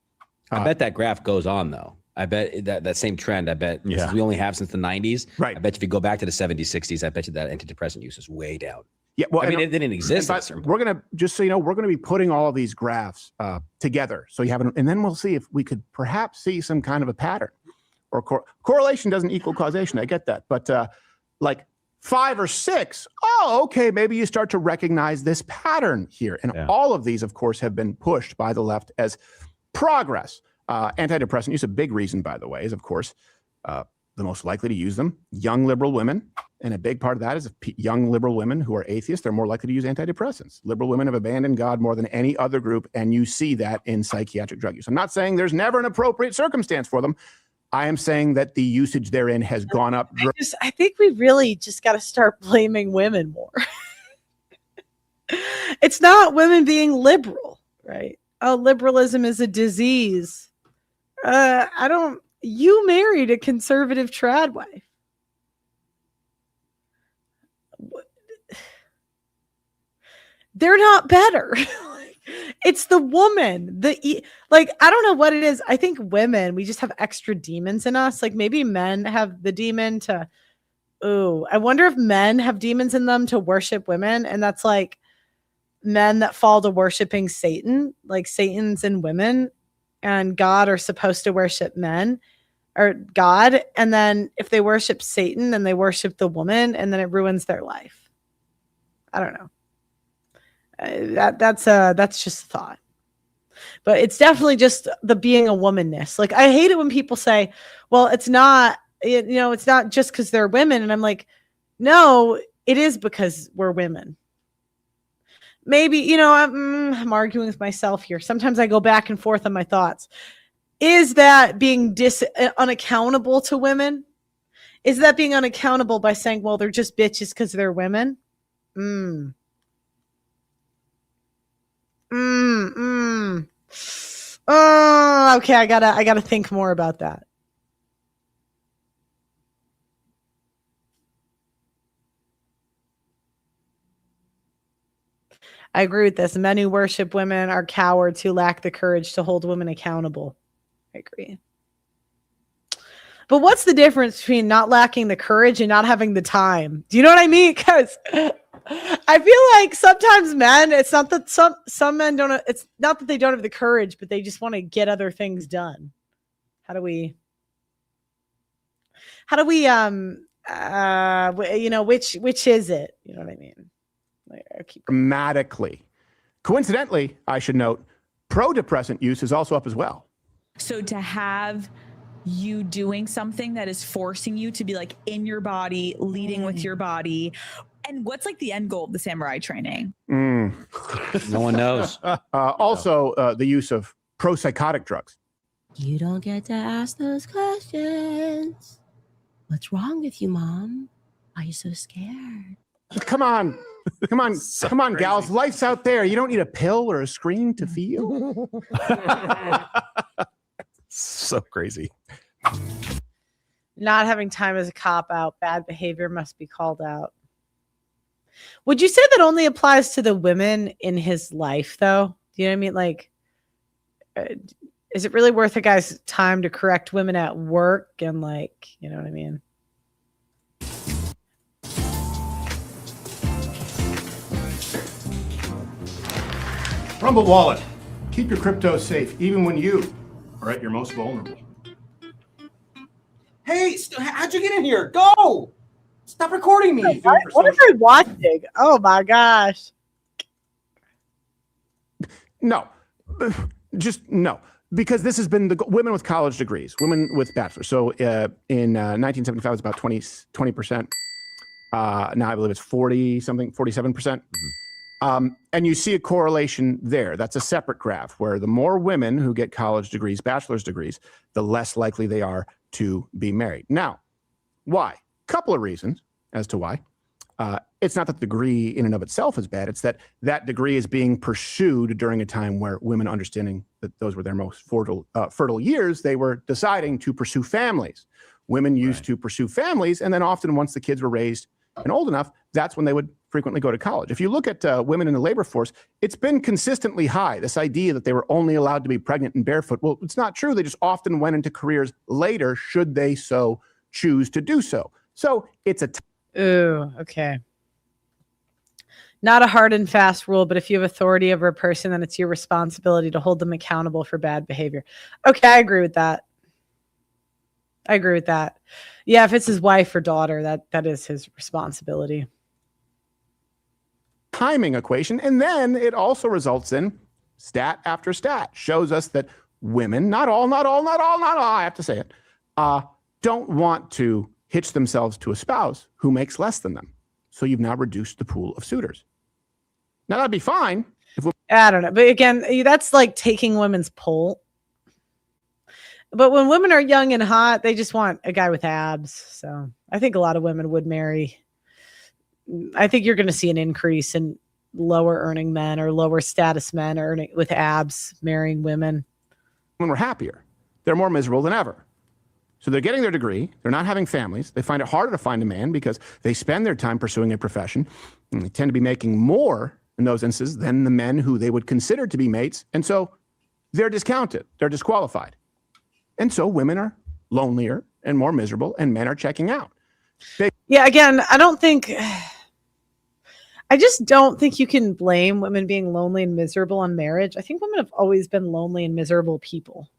I bet that graph goes on, though. I bet that same trend, I bet, since we only have since the 90s,
right.
I bet if you go back to the 70s, 60s, I bet you that antidepressant use is way down.
Yeah, well,
I mean, it didn't exist. At a certain point.
We're going to, just so you know, we're going to be putting all of these graphs together. So you have, and then we'll see if we could perhaps see some kind of a pattern. Or correlation doesn't equal causation. I get that. But like 5 or 6, oh, okay, maybe you start to recognize this pattern here. And all of these, of course, have been pushed by the left as progress. Antidepressant use, a big reason, by the way, is, of course, the most likely to use them, young liberal women. And a big part of that is young liberal women who are atheists, they're more likely to use antidepressants. Liberal women have abandoned God more than any other group, and you see that in psychiatric drug use. I'm not saying there's never an appropriate circumstance for them. I am saying that the usage therein has gone up.
I think we really just got to start blaming women more. It's not women being liberal, right? Oh, liberalism is a disease. You married a conservative trad wife. They're not better. It's the woman. I don't know what it is. I think women, we just have extra demons in us. Like maybe men have the demon to, I wonder if men have demons in them to worship women. And that's like men that fall to worshiping Satan, like Satan's in women, and God are supposed to worship men or God. And then if they worship Satan, then they worship the woman, and then it ruins their life. I don't know. That's just a thought, but it's definitely just the being a womanness. Like I hate it when people say, well, it's not, it's not just because they're women. And I'm like, no, it is because we're women. Maybe, I'm arguing with myself here. Sometimes I go back and forth on my thoughts. Is that being unaccountable to women? Is that being unaccountable by saying, well, they're just bitches because they're women? Oh, okay. I gotta think more about that. I agree with this. Men who worship women are cowards who lack the courage to hold women accountable. I agree. But what's the difference between not lacking the courage and not having the time? Do you know what I mean? Because I feel like sometimes men, it's not that some men don't, it's not that they don't have the courage, but they just want to get other things done. How do we, which is it? You know what I mean?
Dramatically. Coincidentally, I should note, pro-depressant use is also up as well.
So to have you doing something that is forcing you to be like in your body, leading with your body. And what's like the end goal of the samurai training?
No one knows.
Also, the use of pro-psychotic drugs.
You don't get to ask those questions. What's wrong with you, Mom? Why are you so scared?
Come on, gals. Life's out there. You don't need a pill or a screen to feel.
So crazy.
Not having time is a cop out. Bad behavior must be called out. Would you say that only applies to the women in his life, though? Do you know what I mean? Like, is it really worth a guy's time to correct women at work and like, you know what I mean?
Rumble Wallet. Keep your crypto safe, even when you are at your most vulnerable.
Hey, how'd you get in here? Go! Stop recording me.
What am I watching? Oh my gosh.
No, just no. Because this has been the women with college degrees, women with bachelors. So in 1975, it was about 20%. Now I believe it's 47%. And you see a correlation there. That's a separate graph where the more women who get college degrees, bachelor's degrees, the less likely they are to be married. Now, why? Couple of reasons as to why. It's not that the degree in and of itself is bad. It's that that degree is being pursued during a time where women, understanding that those were their most fertile years, they were deciding to pursue families. Women used to pursue families, and then often once the kids were raised and old enough, that's when they would frequently go to college. If you look at women in the labor force, it's been consistently high. This idea that they were only allowed to be pregnant and barefoot. Well, it's not true. They just often went into careers later, should they so choose to do so. So it's a
Ooh, okay. Not a hard and fast rule, but if you have authority over a person, then it's your responsibility to hold them accountable for bad behavior. Okay, I agree with that. I agree with that. Yeah, if it's his wife or daughter, that is his responsibility.
timing equation. And then it also results in stat after stat shows us that women, not all, I have to say it, don't want to hitch themselves to a spouse who makes less than them. So you've now reduced the pool of suitors. Now that'd be fine.
I don't know. But again, that's like taking women's poll. But when women are young and hot, they just want a guy with abs. So I think a lot of women would marry. I think you're going to see an increase in lower earning men or lower status men earning with abs marrying women.
When we're happier, they're more miserable than ever. So they're getting their degree. They're not having families. They find it harder to find a man because they spend their time pursuing a profession. And they tend to be making more in those instances than the men who they would consider to be mates. And so they're discounted. They're disqualified. And so women are lonelier and more miserable, and men are checking out.
Yeah, again, I just don't think you can blame women being lonely and miserable on marriage. I think women have always been lonely and miserable people.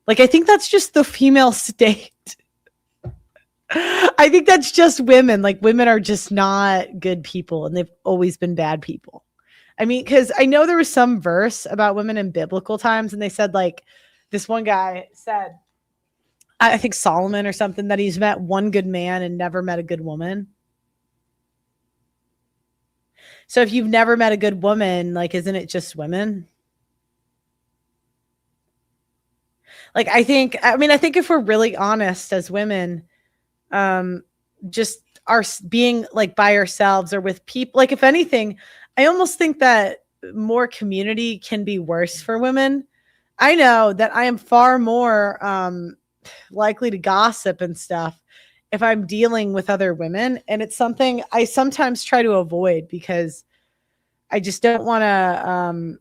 Like, I think that's just the female state. I think that's just women. Like, women are just not good people, and they've always been bad people. I mean, because I know there was some verse about women in biblical times, and they said, like, this one guy said, I think Solomon or something, that he's met one good man and never met a good woman. So if you've never met a good woman, like, isn't it just women? Like, I think if we're really honest as women, just our being like by ourselves or with people, like, if anything, I almost think that more community can be worse for women. I know that I am far more likely to gossip and stuff if I'm dealing with other women. And it's something I sometimes try to avoid because I just don't want to,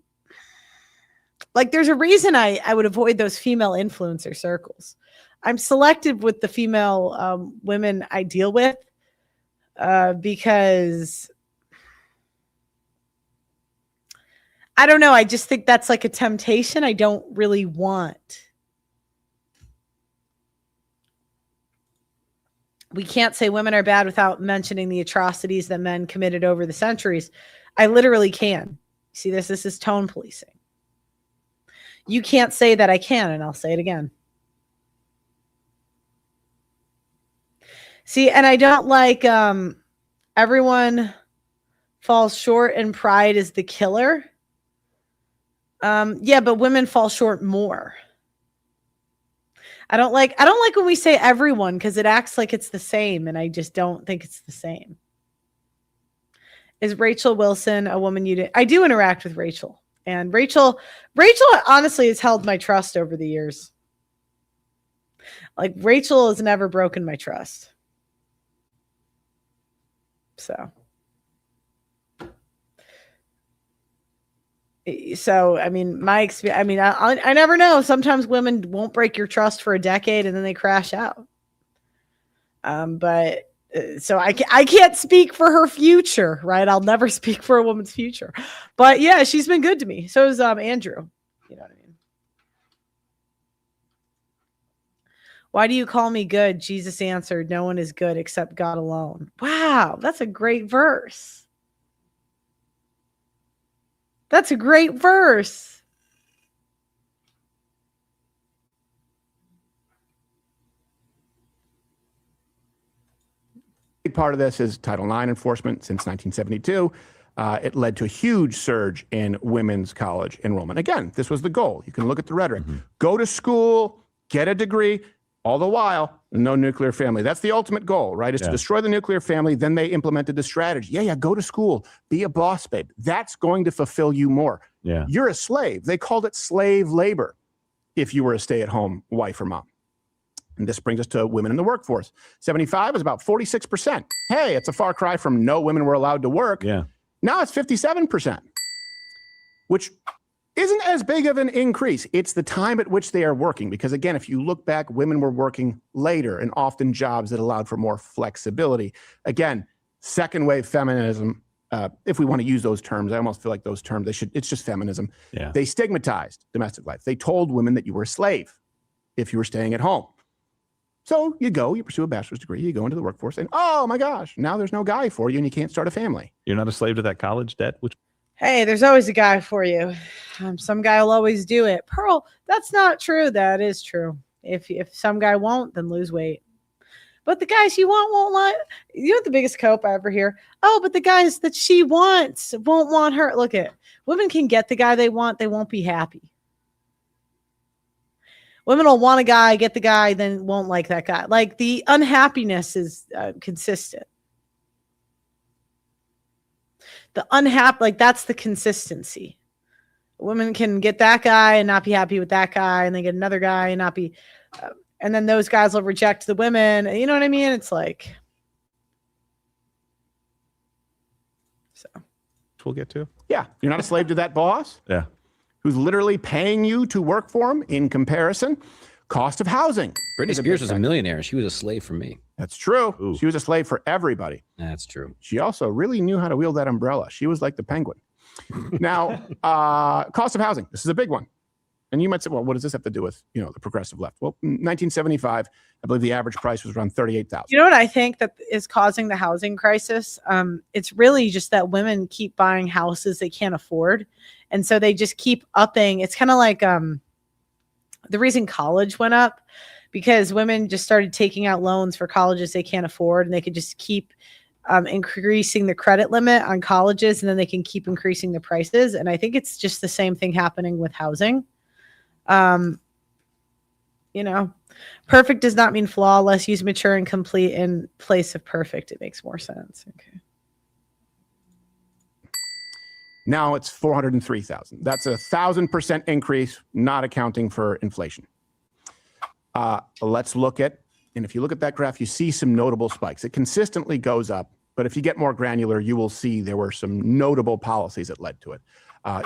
like, there's a reason I would avoid those female influencer circles. I'm selective with the female women I deal with because I don't know. I just think that's like a temptation I don't really want. We can't say women are bad without mentioning the atrocities that men committed over the centuries. I literally can. See this? This is tone policing. You can't say that I can, and I'll say it again. See, and I don't like everyone falls short and pride is the killer. Yeah, but women fall short more. I don't like when we say everyone because it acts like it's the same, and I just don't think it's the same. Is Rachel Wilson a woman you did? I do interact with Rachel, and Rachel honestly has held my trust over the years. Like, Rachel has never broken my trust. So, I mean, my experience, I mean, I never know. Sometimes women won't break your trust for a decade and then they crash out. So I can't speak for her future, right? I'll never speak for a woman's future. But yeah, she's been good to me. So is Andrew. You know what I mean? Why do you call me good? Jesus answered, no one is good except God alone. Wow, that's a great verse. That's a great verse.
Big part of this is Title IX enforcement since 1972. It led to a huge surge in women's college enrollment. Again, this was the goal. You can look at the rhetoric. Go to school, get a degree, all the while, no nuclear family. That's the ultimate goal, right? Is to destroy the nuclear family. Then they implemented the strategy. Yeah, go to school, be a boss babe. That's going to fulfill you more.
Yeah.
You're a slave. They called it slave labor if you were a stay-at-home wife or mom. And this brings us to women in the workforce. 75 is about 46%. Hey, it's a far cry from no women were allowed to work.
Yeah.
Now it's 57%, which isn't as big of an increase. It's the time at which they are working. Because again, if you look back, women were working later and often jobs that allowed for more flexibility. Again, second wave feminism, if we want to use those terms, I almost feel like those terms, it's just feminism.
Yeah.
They stigmatized domestic life. They told women that you were a slave if you were staying at home. So you pursue a bachelor's degree, you go into the workforce, and oh my gosh, now there's no guy for you and you can't start a family.
You're not a slave to that college debt, which
Hey, there's always a guy for you. Some guy will always do it. Pearl, that's not true. That is true. If some guy won't, then lose weight. But the guys you want won't let. You know what the biggest cope I ever hear? Oh, but the guys that she wants won't want her. Look at women can get the guy they want. They won't be happy. Women will want a guy, get the guy, then won't like that guy. Like the unhappiness is consistent. The unhappy, like that's the consistency. Women can get that guy and not be happy with that guy, and they get another guy and not be, and then those guys will reject the women. You know what I mean? It's like, so.
we'll get to.
Yeah, you're not a slave to that boss.
Yeah.
Who's literally paying you to work for him. In comparison, cost of housing.
Britney Spears was a millionaire. She was a slave for me.
That's true. Ooh. She was a slave for everybody.
That's true.
She also really knew how to wield that umbrella. She was like the penguin. Now, cost of housing. This is a big one. And you might say, well, what does this have to do with, the progressive left? Well, 1975, I believe the average price was around $38,000.
You know what I think that is causing the housing crisis? It's really just that women keep buying houses they can't afford. And so they just keep upping. It's kind of like the reason college went up, because women just started taking out loans for colleges they can't afford, and they could just keep increasing the credit limit on colleges, and then they can keep increasing the prices. And I think it's just the same thing happening with housing. Perfect does not mean flawless. Use mature and complete in place of perfect. It makes more sense. Okay.
Now it's 403,000. That's 1,000% increase, not accounting for inflation. Let's look at, and if you look at that graph, you see some notable spikes. It consistently goes up, but if you get more granular, you will see there were some notable policies that led to it.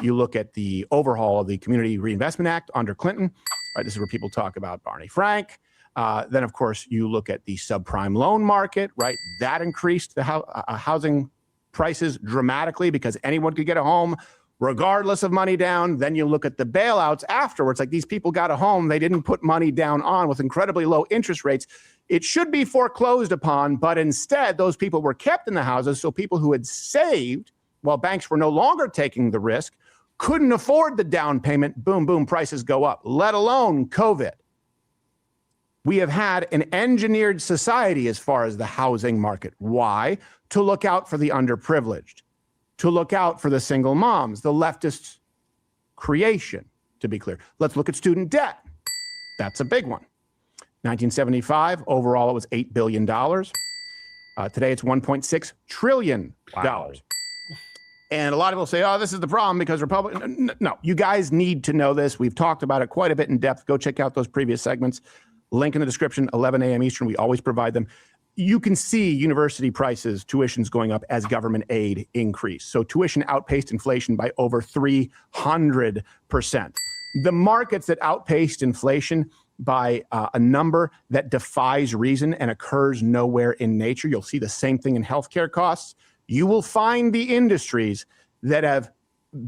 You look at the overhaul of the Community Reinvestment Act under Clinton. Right, this is where people talk about Barney Frank. Then, of course, you look at the subprime loan market, right? That increased the housing prices dramatically because anyone could get a home regardless of money down. Then you look at the bailouts afterwards. Like, these people got a home they didn't put money down on with incredibly low interest rates. It should be foreclosed upon, but instead those people were kept in the houses. So people who had saved while banks were no longer taking the risk couldn't afford the down payment. Boom, boom, prices go up, let alone COVID. We have had an engineered society as far as the housing market. Why? To look out for the underprivileged, to look out for the single moms, the leftist creation, to be clear. Let's look at student debt. That's a big one. 1975, overall, it was $8 billion. Today, it's $1.6 trillion. Wow. And a lot of people say, oh, this is the problem because Republicans. No, you guys need to know this. We've talked about it quite a bit in depth. Go check out those previous segments. Link in the description, 11 a.m. Eastern. We always provide them. You can see university prices, tuitions going up as government aid increase. So tuition outpaced inflation by over 300%. The markets that outpaced inflation by a number that defies reason and occurs nowhere in nature. You'll see the same thing in healthcare costs. You will find the industries that have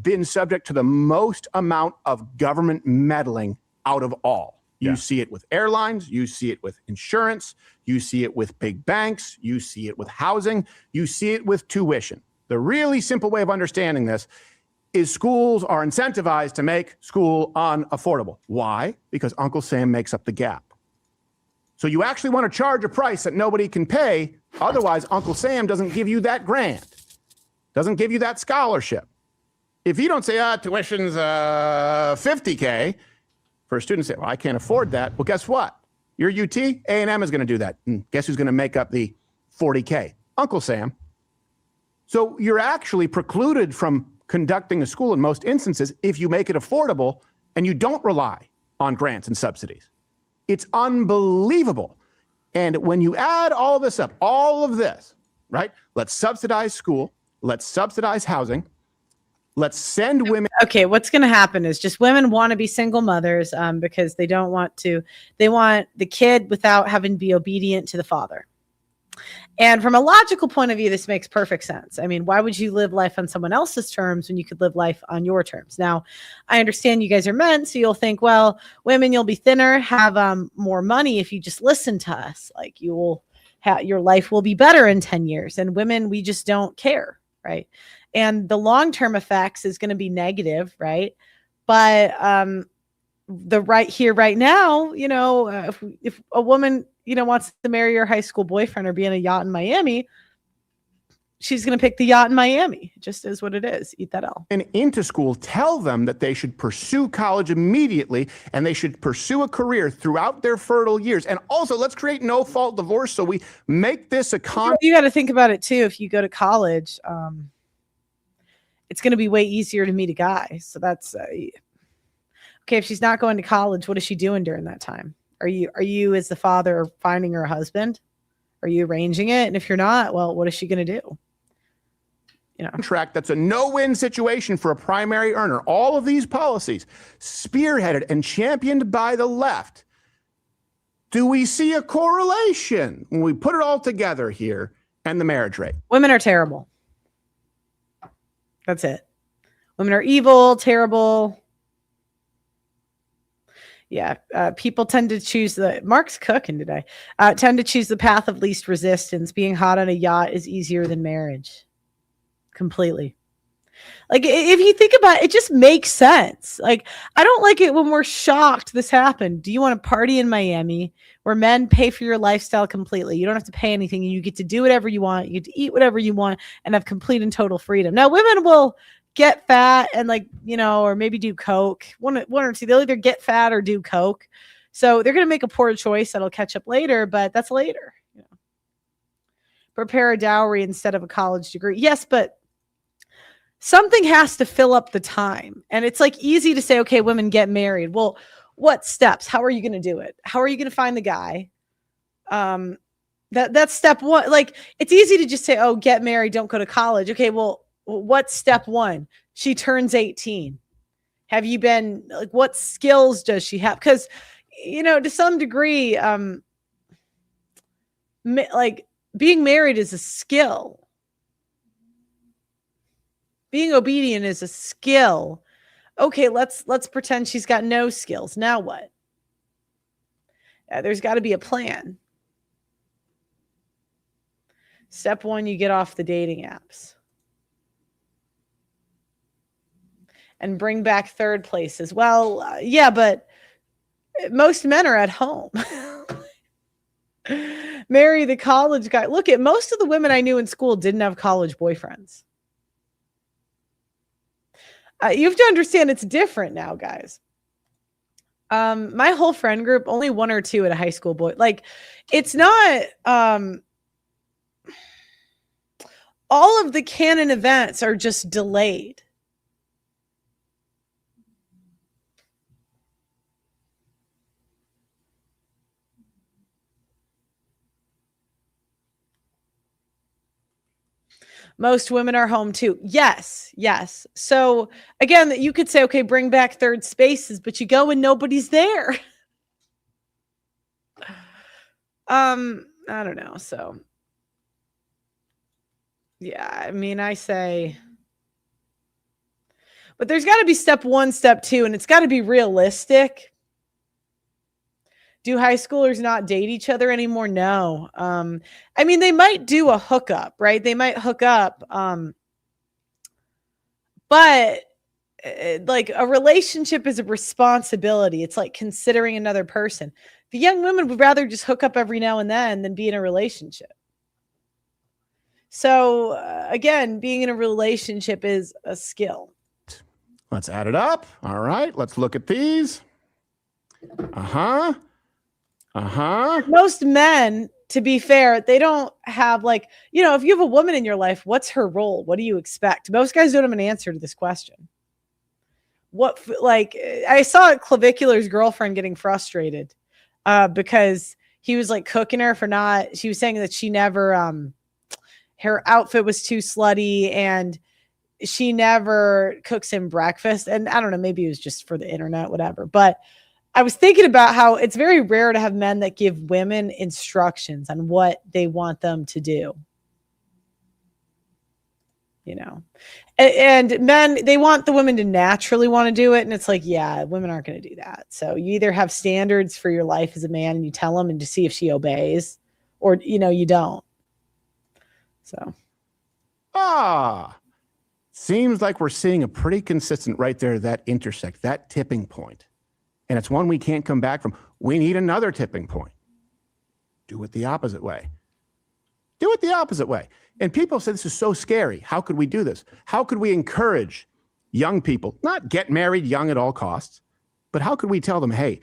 been subject to the most amount of government meddling out of all. You see it with airlines, you see it with insurance, you see it with big banks, you see it with housing, you see it with tuition. The really simple way of understanding this is schools are incentivized to make school unaffordable. Why? Because Uncle Sam makes up the gap. So you actually want to charge a price that nobody can pay. Otherwise, Uncle Sam doesn't give you that grant, doesn't give you that scholarship. If you don't say, tuition's $50K, for a student to say, well, I can't afford that. Well, guess what? Your UT, A&M is going to do that. And guess who's going to make up the $40K? Uncle Sam. So you're actually precluded from conducting a school in most instances if you make it affordable and you don't rely on grants and subsidies. It's unbelievable. And when you add all this up, all of this, right? Let's subsidize school. Let's subsidize housing. Let's send women.
Okay, what's going to happen is just women want to be single mothers because they don't want to. They want the kid without having to be obedient to the father. And from a logical point of view, this makes perfect sense. I mean, why would you live life on someone else's terms when you could live life on your terms? Now, I understand you guys are men, so you'll think, well, women, you'll be thinner, have more money if you just listen to us. Like you will have your life will be better in 10 years. And women, we just don't care, right? And the long-term effects is going to be negative, right? But the right here, right now, you know, if a woman, you know, wants to marry her high school boyfriend or be in a yacht in Miami, she's going to pick the yacht in Miami. It just is what it is. Eat that L.
And into school, tell them that they should pursue college immediately and they should pursue a career throughout their fertile years. And also, let's create no-fault divorce so we make this a
You got to think about it too. If you go to college, it's going to be way easier to meet a guy. So that's okay. If she's not going to college, what is she doing during that time? Are you as the father finding her a husband? Are you arranging it? And if you're not, well, what is she going to do? You know,
contract that's a no-win situation for a primary earner. All of these policies spearheaded and championed by the left. Do we see a correlation when we put it all together here and the marriage rate?
Women are terrible. That's it. Women are evil, terrible. Yeah, people tend to choose Mark's cooking today, tend to choose the path of least resistance. Being hot on a yacht is easier than marriage. Completely. Like, if you think about it, it just makes sense. Like, I don't like it when we're shocked this happened. Do you want to party in Miami where men pay for your lifestyle completely? You don't have to pay anything. You get to do whatever you want. You get to eat whatever you want and have complete and total freedom. Now, women will get fat and, like, you know, or maybe do coke. One or two. They'll either get fat or do coke. So they're going to make a poor choice that'll catch up later, but that's later. You know. Prepare a dowry instead of a college degree. Yes, but something has to fill up the time. And it's like easy to say, okay, women get married. Well, what steps? How are you going to do it? How are you going to find the guy? That's step one. Like, it's easy to just say, oh, get married, don't go to college. Okay, well, what's step one? She turns 18. Have you been, like, what skills does she have? Because, you know, to some degree, like, being married is a skill. Being obedient is a skill. Okay, let's pretend she's got no skills. Now what? There's got to be a plan. Step one, you get off the dating apps. And bring back third places. Well, yeah, but most men are at home. Marry the college guy. Look, at most of the women I knew in school didn't have college boyfriends. You have to understand it's different now, guys. My whole friend group, only one or two at a high school boy. Like, it's not all of the canon events are just delayed. Most women are home too. Yes. So again, you could say, okay, bring back third spaces, but you go and nobody's there. I don't know. So yeah, I mean, I say, but there's got to be step one, step two, and it's got to be realistic. Do high schoolers not date each other anymore? No. I mean, they might do a hookup, right? They might hook up. But like, a relationship is a responsibility. It's like considering another person. The young women would rather just hook up every now and then than be in a relationship. So again, being in a relationship is a skill.
Let's add it up. All right, let's look at these. Most men, to be fair, they don't have, like, you know, if you have a woman in your life, what's her role? What do you expect? Most guys don't have an answer to this question. What, like, I saw Clavicular's girlfriend getting frustrated
because he was like cooking her for not. She was saying that she never her outfit was too slutty and she never cooks him breakfast. And I don't know, maybe it was just for the internet, whatever. But I was thinking about how it's very rare to have men that give women instructions on what they want them to do. You know, and men, they want the women to naturally want to do it. And it's like, yeah, women aren't going to do that. So you either have standards for your life as a man and you tell them and to see if she obeys, or, you know, you don't. So.
Seems like we're seeing a pretty consistent right there, that intersect, that tipping point. And it's one we can't come back from. We need another tipping point. Do it the opposite way. Do it the opposite way. And people say this is so scary. How could we do this? How could we encourage young people, not get married young at all costs, but how could we tell them, hey,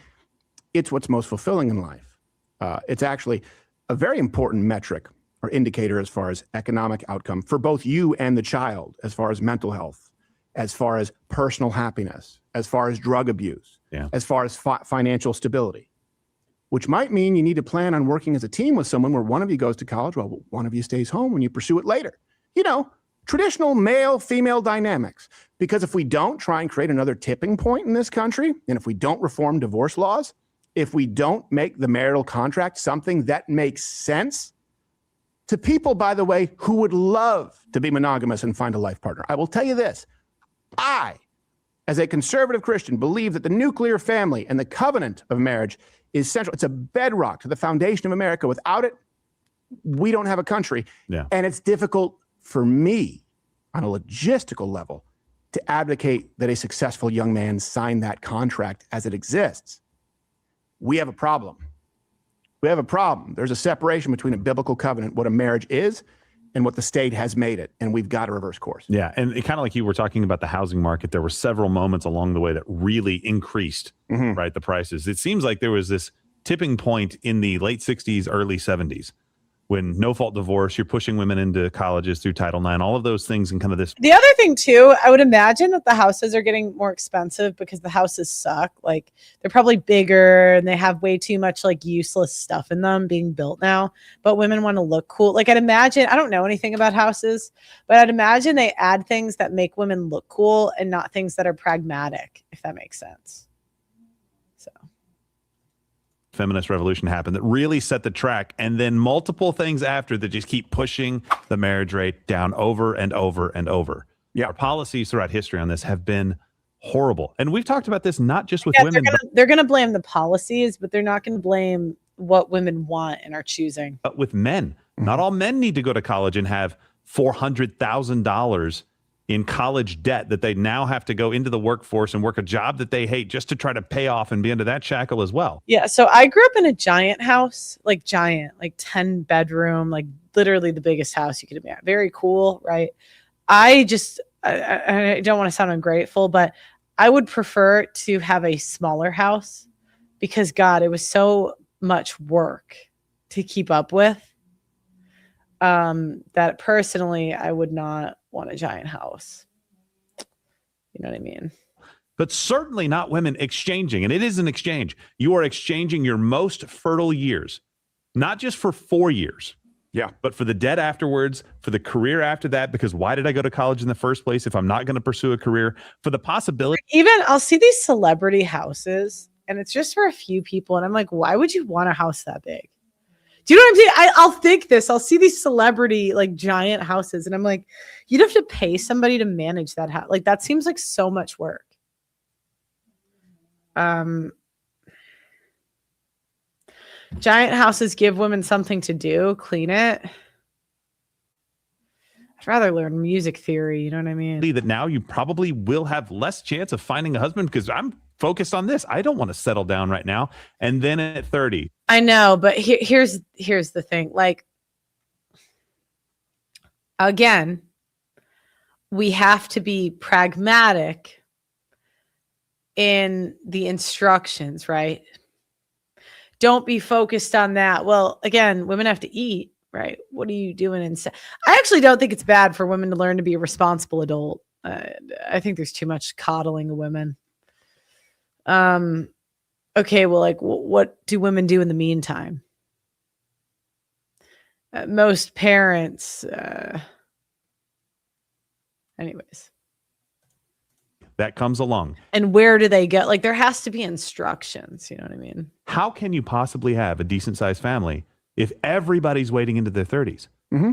it's what's most fulfilling in life? It's actually a very important metric or indicator as far as economic outcome for both you and the child, as far as mental health, as far as personal happiness, as far as drug abuse, as far as financial stability, which might mean you need to plan on working as a team with someone where one of you goes to college while one of you stays home when you pursue it later. You know, traditional male-female dynamics. Because if we don't try and create another tipping point in this country, and if we don't reform divorce laws, if we don't make the marital contract something that makes sense to people, by the way, who would love to be monogamous and find a life partner. I will tell you this. I, as a conservative Christian, believe that the nuclear family and the covenant of marriage is central. It's a bedrock to the foundation of America. Without it, we don't have a country.
Yeah.
And it's difficult for me on a logistical level to advocate that a successful young man sign that contract as it exists. We have a problem. We have a problem. There's a separation between a biblical covenant, what a marriage is, and what the state has made it. And we've got to reverse course.
Yeah. And kind of like you were talking about the housing market, there were several moments along the way that really increased, right, the prices. It seems like there was this tipping point in the late 60s, early 70s, when no-fault divorce, you're pushing women into colleges through Title IX, all of those things, and kind of this.
The other thing too, I would imagine that the houses are getting more expensive because the houses suck. Like they're probably bigger and they have way too much like useless stuff in them being built now. But women want to look cool. Like I'd imagine, I don't know anything about houses, but I'd imagine they add things that make women look cool and not things that are pragmatic, if that makes sense.
Feminist revolution happened that really set the track, and then multiple things after that just keep pushing the marriage rate down over and over and over. Yeah, our policies throughout history on this have been horrible, and we've talked about this not just with women.
They're gonna blame the policies, but they're not gonna blame what women want and are choosing.
But with men, not all men need to go to college and have $400,000 in college debt that they now have to go into the workforce and work a job that they hate just to try to pay off and be under that shackle as well.
Yeah. So I grew up in a giant house, like 10 bedroom, like literally the biggest house you could imagine. Very cool. Right. I don't want to sound ungrateful, but I would prefer to have a smaller house because God, it was so much work to keep up with. That personally, I would not want a giant house. You know what I mean?
But certainly not women exchanging. And it is an exchange. You are exchanging your most fertile years, not just for 4 years.
Yeah.
But for the debt afterwards, for the career after that, because why did I go to college in the first place if I'm not going to pursue a career? For the possibility.
Even I'll see these celebrity houses and it's just for a few people. And I'm like, why would you want a house that big? Do you know what I'm saying? I'll think this. I'll see these celebrity like giant houses, and I'm like, you'd have to pay somebody to manage that house. Like that seems like so much work. Giant houses give women something to do, clean it. I'd rather learn music theory. You know what I mean?
That now you probably will have less chance of finding a husband because I'm focused on this. I don't want to settle down right now. And then at 30.
I know, but here's the thing. Like, again, we have to be pragmatic in the instructions, right? Don't be focused on that. Well, again, women have to eat, right? What are you doing instead? I actually don't think it's bad for women to learn to be a responsible adult. I think there's too much coddling of women. okay, well, like, what do women do in the meantime? Most parents, anyways.
That comes along.
And where do they go? Like, there has to be instructions. You know what I mean?
How can you possibly have a decent sized family if everybody's waiting into their 30s?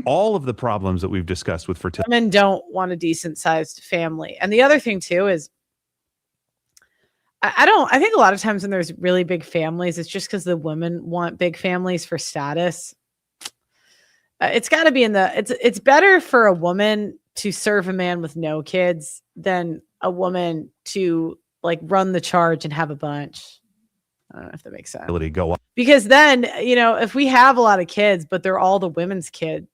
All of the problems that we've discussed with fertility.
Women don't want a decent sized family. And the other thing too is I think a lot of times when there's really big families, it's just because the women want big families for status. It's got to be it's better for a woman to serve a man with no kids than a woman to like run the charge and have a bunch. I don't know if that makes sense.
Go up.
Because then, you know, if we have a lot of kids, but they're all the women's kids,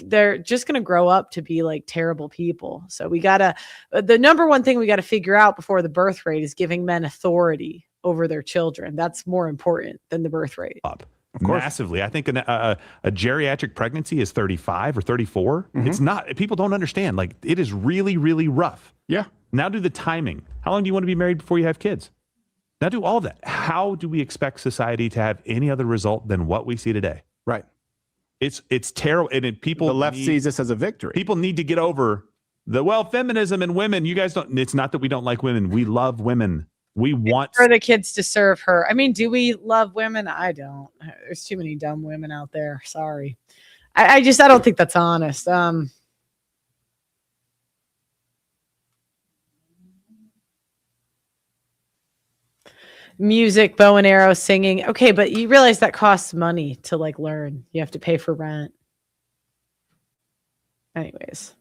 they're just going to grow up to be like terrible people. So the number one thing we got to figure out before the birth rate is giving men authority over their children. That's more important than the birth rate.
Up massively. I think a geriatric pregnancy is 35 or 34. It's not, people don't understand. Like, it is really, really rough.
Yeah.
Now do the timing. How long do you want to be married before you have kids? Now do all of that. How do we expect society to have any other result than what we see today?
Right.
It's terrible. And the
left sees this as a victory.
People need to get over feminism and women. You guys don't, it's not that we don't like women. We love women. We want
for the kids to serve her. I mean, do we love women? I don't. There's too many dumb women out there. Sorry. I don't think that's honest. Music, bow and arrow, singing. Okay, but you realize that costs money to like learn. You have to pay for rent. Anyways.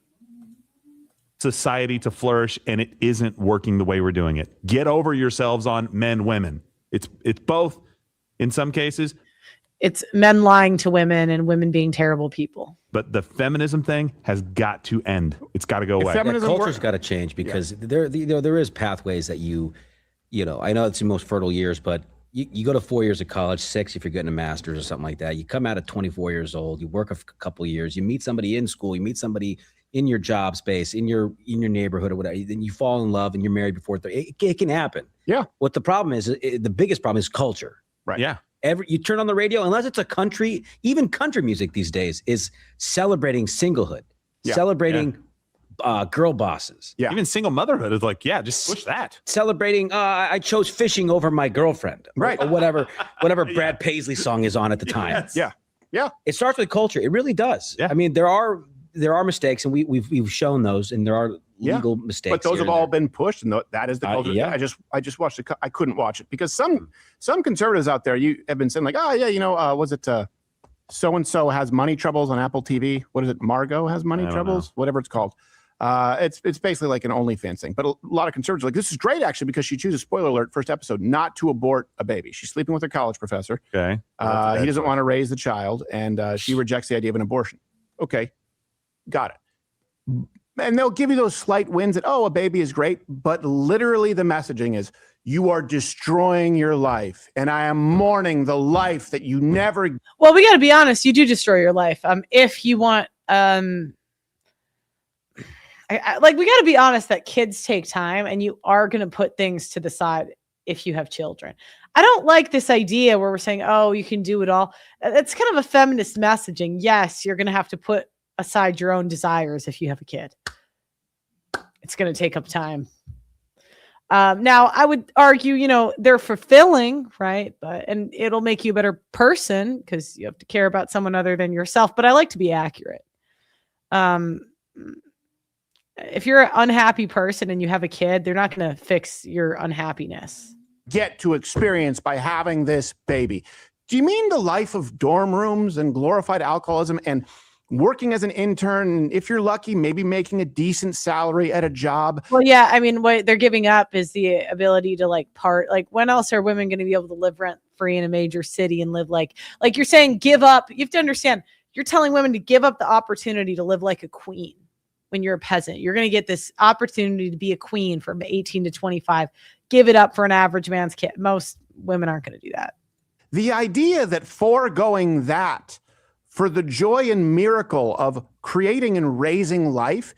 Society to flourish, and it isn't working the way we're doing it. Get over yourselves on men, women. It's both in some cases.
It's men lying to women and women being terrible people.
But the feminism thing has got to end. It's got to go away.
Culture's got to change because there is pathways that you know, I know it's the most fertile years, but you go to 4 years of college, 6 if you're getting a master's or something like that. You come out at 24 years old, you work a couple of years, you meet somebody in school, you meet somebody in your job space, in your neighborhood or whatever, then you fall in love and you're married before 30. It can happen.
Yeah.
What the problem is, the biggest problem is culture.
Right.
Yeah.
You turn on the radio, unless it's a country, even country music these days is celebrating singlehood, celebrating girl bosses.
Yeah. Even single motherhood is like, yeah, just push that.
Celebrating, I chose fishing over my girlfriend.
Right.
Or whatever Brad Paisley song is on at the time.
Yes.
Yeah. Yeah.
It starts with culture. It really does.
Yeah.
I mean, there are mistakes, and we've shown those, and there are legal mistakes.
But those have all been pushed, and that is the culture.
yeah.
I just watched it. I couldn't watch it because some conservatives out there you have been saying like, oh yeah, you know, was it so and so has money troubles on Apple TV? What is it? Margot has money troubles, whatever it's called. It's basically like an OnlyFans thing. But a lot of conservatives are like, this is great actually because she chooses, spoiler alert, first episode, not to abort a baby. She's sleeping with her college professor.
Okay.
He doesn't want to raise the child, and she rejects the idea of an abortion. Okay. Got it. And they'll give you those slight wins that, oh, a baby is great. But literally the messaging is, you are destroying your life. And I am mourning the life that you never.
Well, we got to be honest. You do destroy your life. If you want, we got to be honest that kids take time, and you are going to put things to the side if you have children. I don't like this idea where we're saying, oh, you can do it all. It's kind of a feminist messaging. Yes, you're going to have to put aside your own desires if you have a kid. It's going to take up time. Now, I would argue, you know, they're fulfilling, right? And it'll make you a better person because you have to care about someone other than yourself. But I like to be accurate. If you're an unhappy person and you have a kid, they're not going to fix your unhappiness.
Get to experience by having this baby. Do you mean the life of dorm rooms and glorified alcoholism and working as an intern? If you're lucky, maybe making a decent salary at a job.
Well, yeah. I mean, what they're giving up is the ability to like when else are women going to be able to live rent free in a major city and live like you're saying, give up. You have to understand, you're telling women to give up the opportunity to live like a queen. When you're a peasant, you're going to get this opportunity to be a queen from 18 to 25. Give it up for an average man's kid. Most women aren't going to do that.
The idea that foregoing that for the joy and miracle of creating and raising life,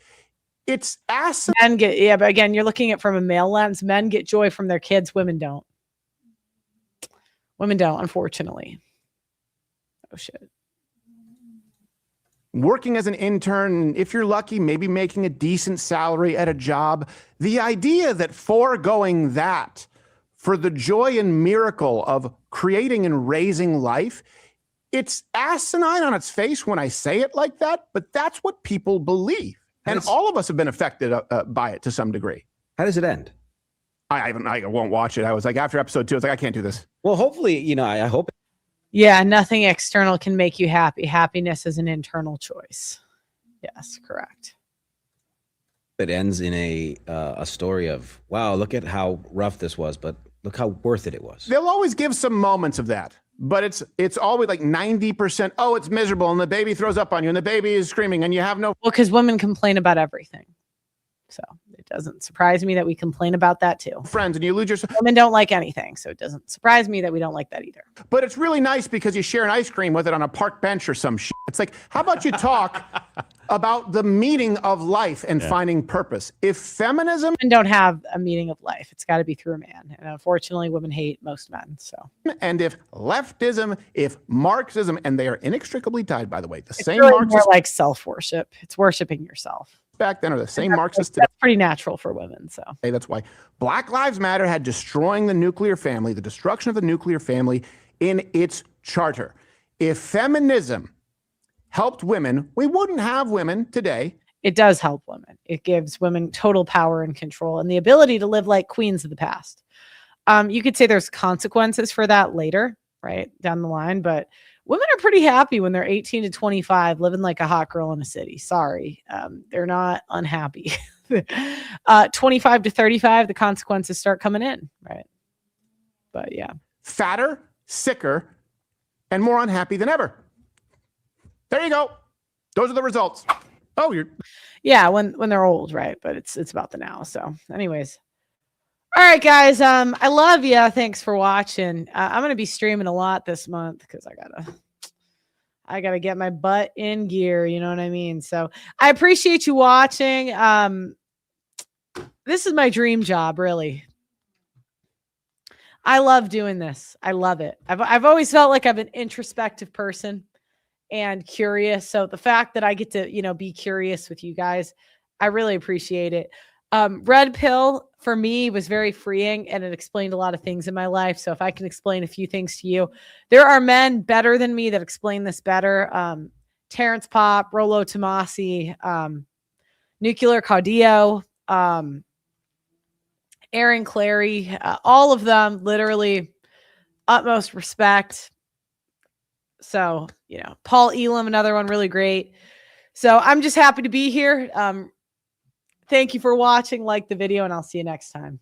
it's asinine.
Men get, yeah, but again, you're looking at it from a male lens. Men get joy from their kids. Women don't. Women don't, unfortunately. Oh shit.
Working as an intern, if you're lucky, maybe making a decent salary at a job. The idea that foregoing that for the joy and miracle of creating and raising life, it's asinine on its face when I say it like that, but that's what people believe. And all of us have been affected by it to some degree.
How does it end?
I won't watch it. I was like, after episode 2, I was like, I can't do this.
Well, hopefully, I hope.
Yeah, nothing external can make you happy. Happiness is an internal choice. Yes, correct.
It ends in a story of, wow, look at how rough this was, but look how worth it was.
They'll always give some moments of that, but it's always like 90%. Oh, it's miserable, and the baby throws up on you, and the baby is screaming, and you have no.
Well, because women complain about everything. So it doesn't surprise me that we complain about that too.
Friends, and you lose your.
Women don't like anything, so it doesn't surprise me that we don't like that either.
But it's really nice because you share an ice cream with it on a park bench or some shit. It's like, how about you talk about the meaning of life and finding purpose? If feminism
and don't have a meaning of life, it's got to be through a man, and unfortunately, women hate most men. So,
and if leftism, if Marxism, and they are inextricably tied, by the way, the
it's
same
really
Marxist
more like self-worship. It's worshiping yourself.
Back then are the same Marxists today.
That's pretty natural for women. So
that's why Black Lives Matter had destroying the nuclear family, the destruction of the nuclear family in its charter. If feminism helped women, we wouldn't have women today.
It does help women. It gives women total power and control and the ability to live like queens of the past. You could say there's consequences for that later, right down the line, but women are pretty happy when they're 18 to 25, living like a hot girl in a city. Sorry. They're not unhappy. 25 to 35, the consequences start coming in, right? But yeah.
Fatter, sicker, and more unhappy than ever. There you go. Those are the results. Oh,
yeah, when they're old, right? But it's about the now. So anyways. All right, guys. I love you. Thanks for watching. I'm gonna be streaming a lot this month because I gotta get my butt in gear. You know what I mean? So I appreciate you watching. This is my dream job, really. I love doing this. I love it. I've always felt like I'm an introspective person and curious. So the fact that I get to, be curious with you guys, I really appreciate it. Red Pill for me was very freeing and it explained a lot of things in my life. So if I can explain a few things to you, there are men better than me that explain this better. Terrence Popp, Rollo Tomasi, Nuclear Caudillo, Aaron Clary, all of them, literally utmost respect. So, Paul Elam, another one really great. So I'm just happy to be here. Thank you for watching. Like the video, and I'll see you next time.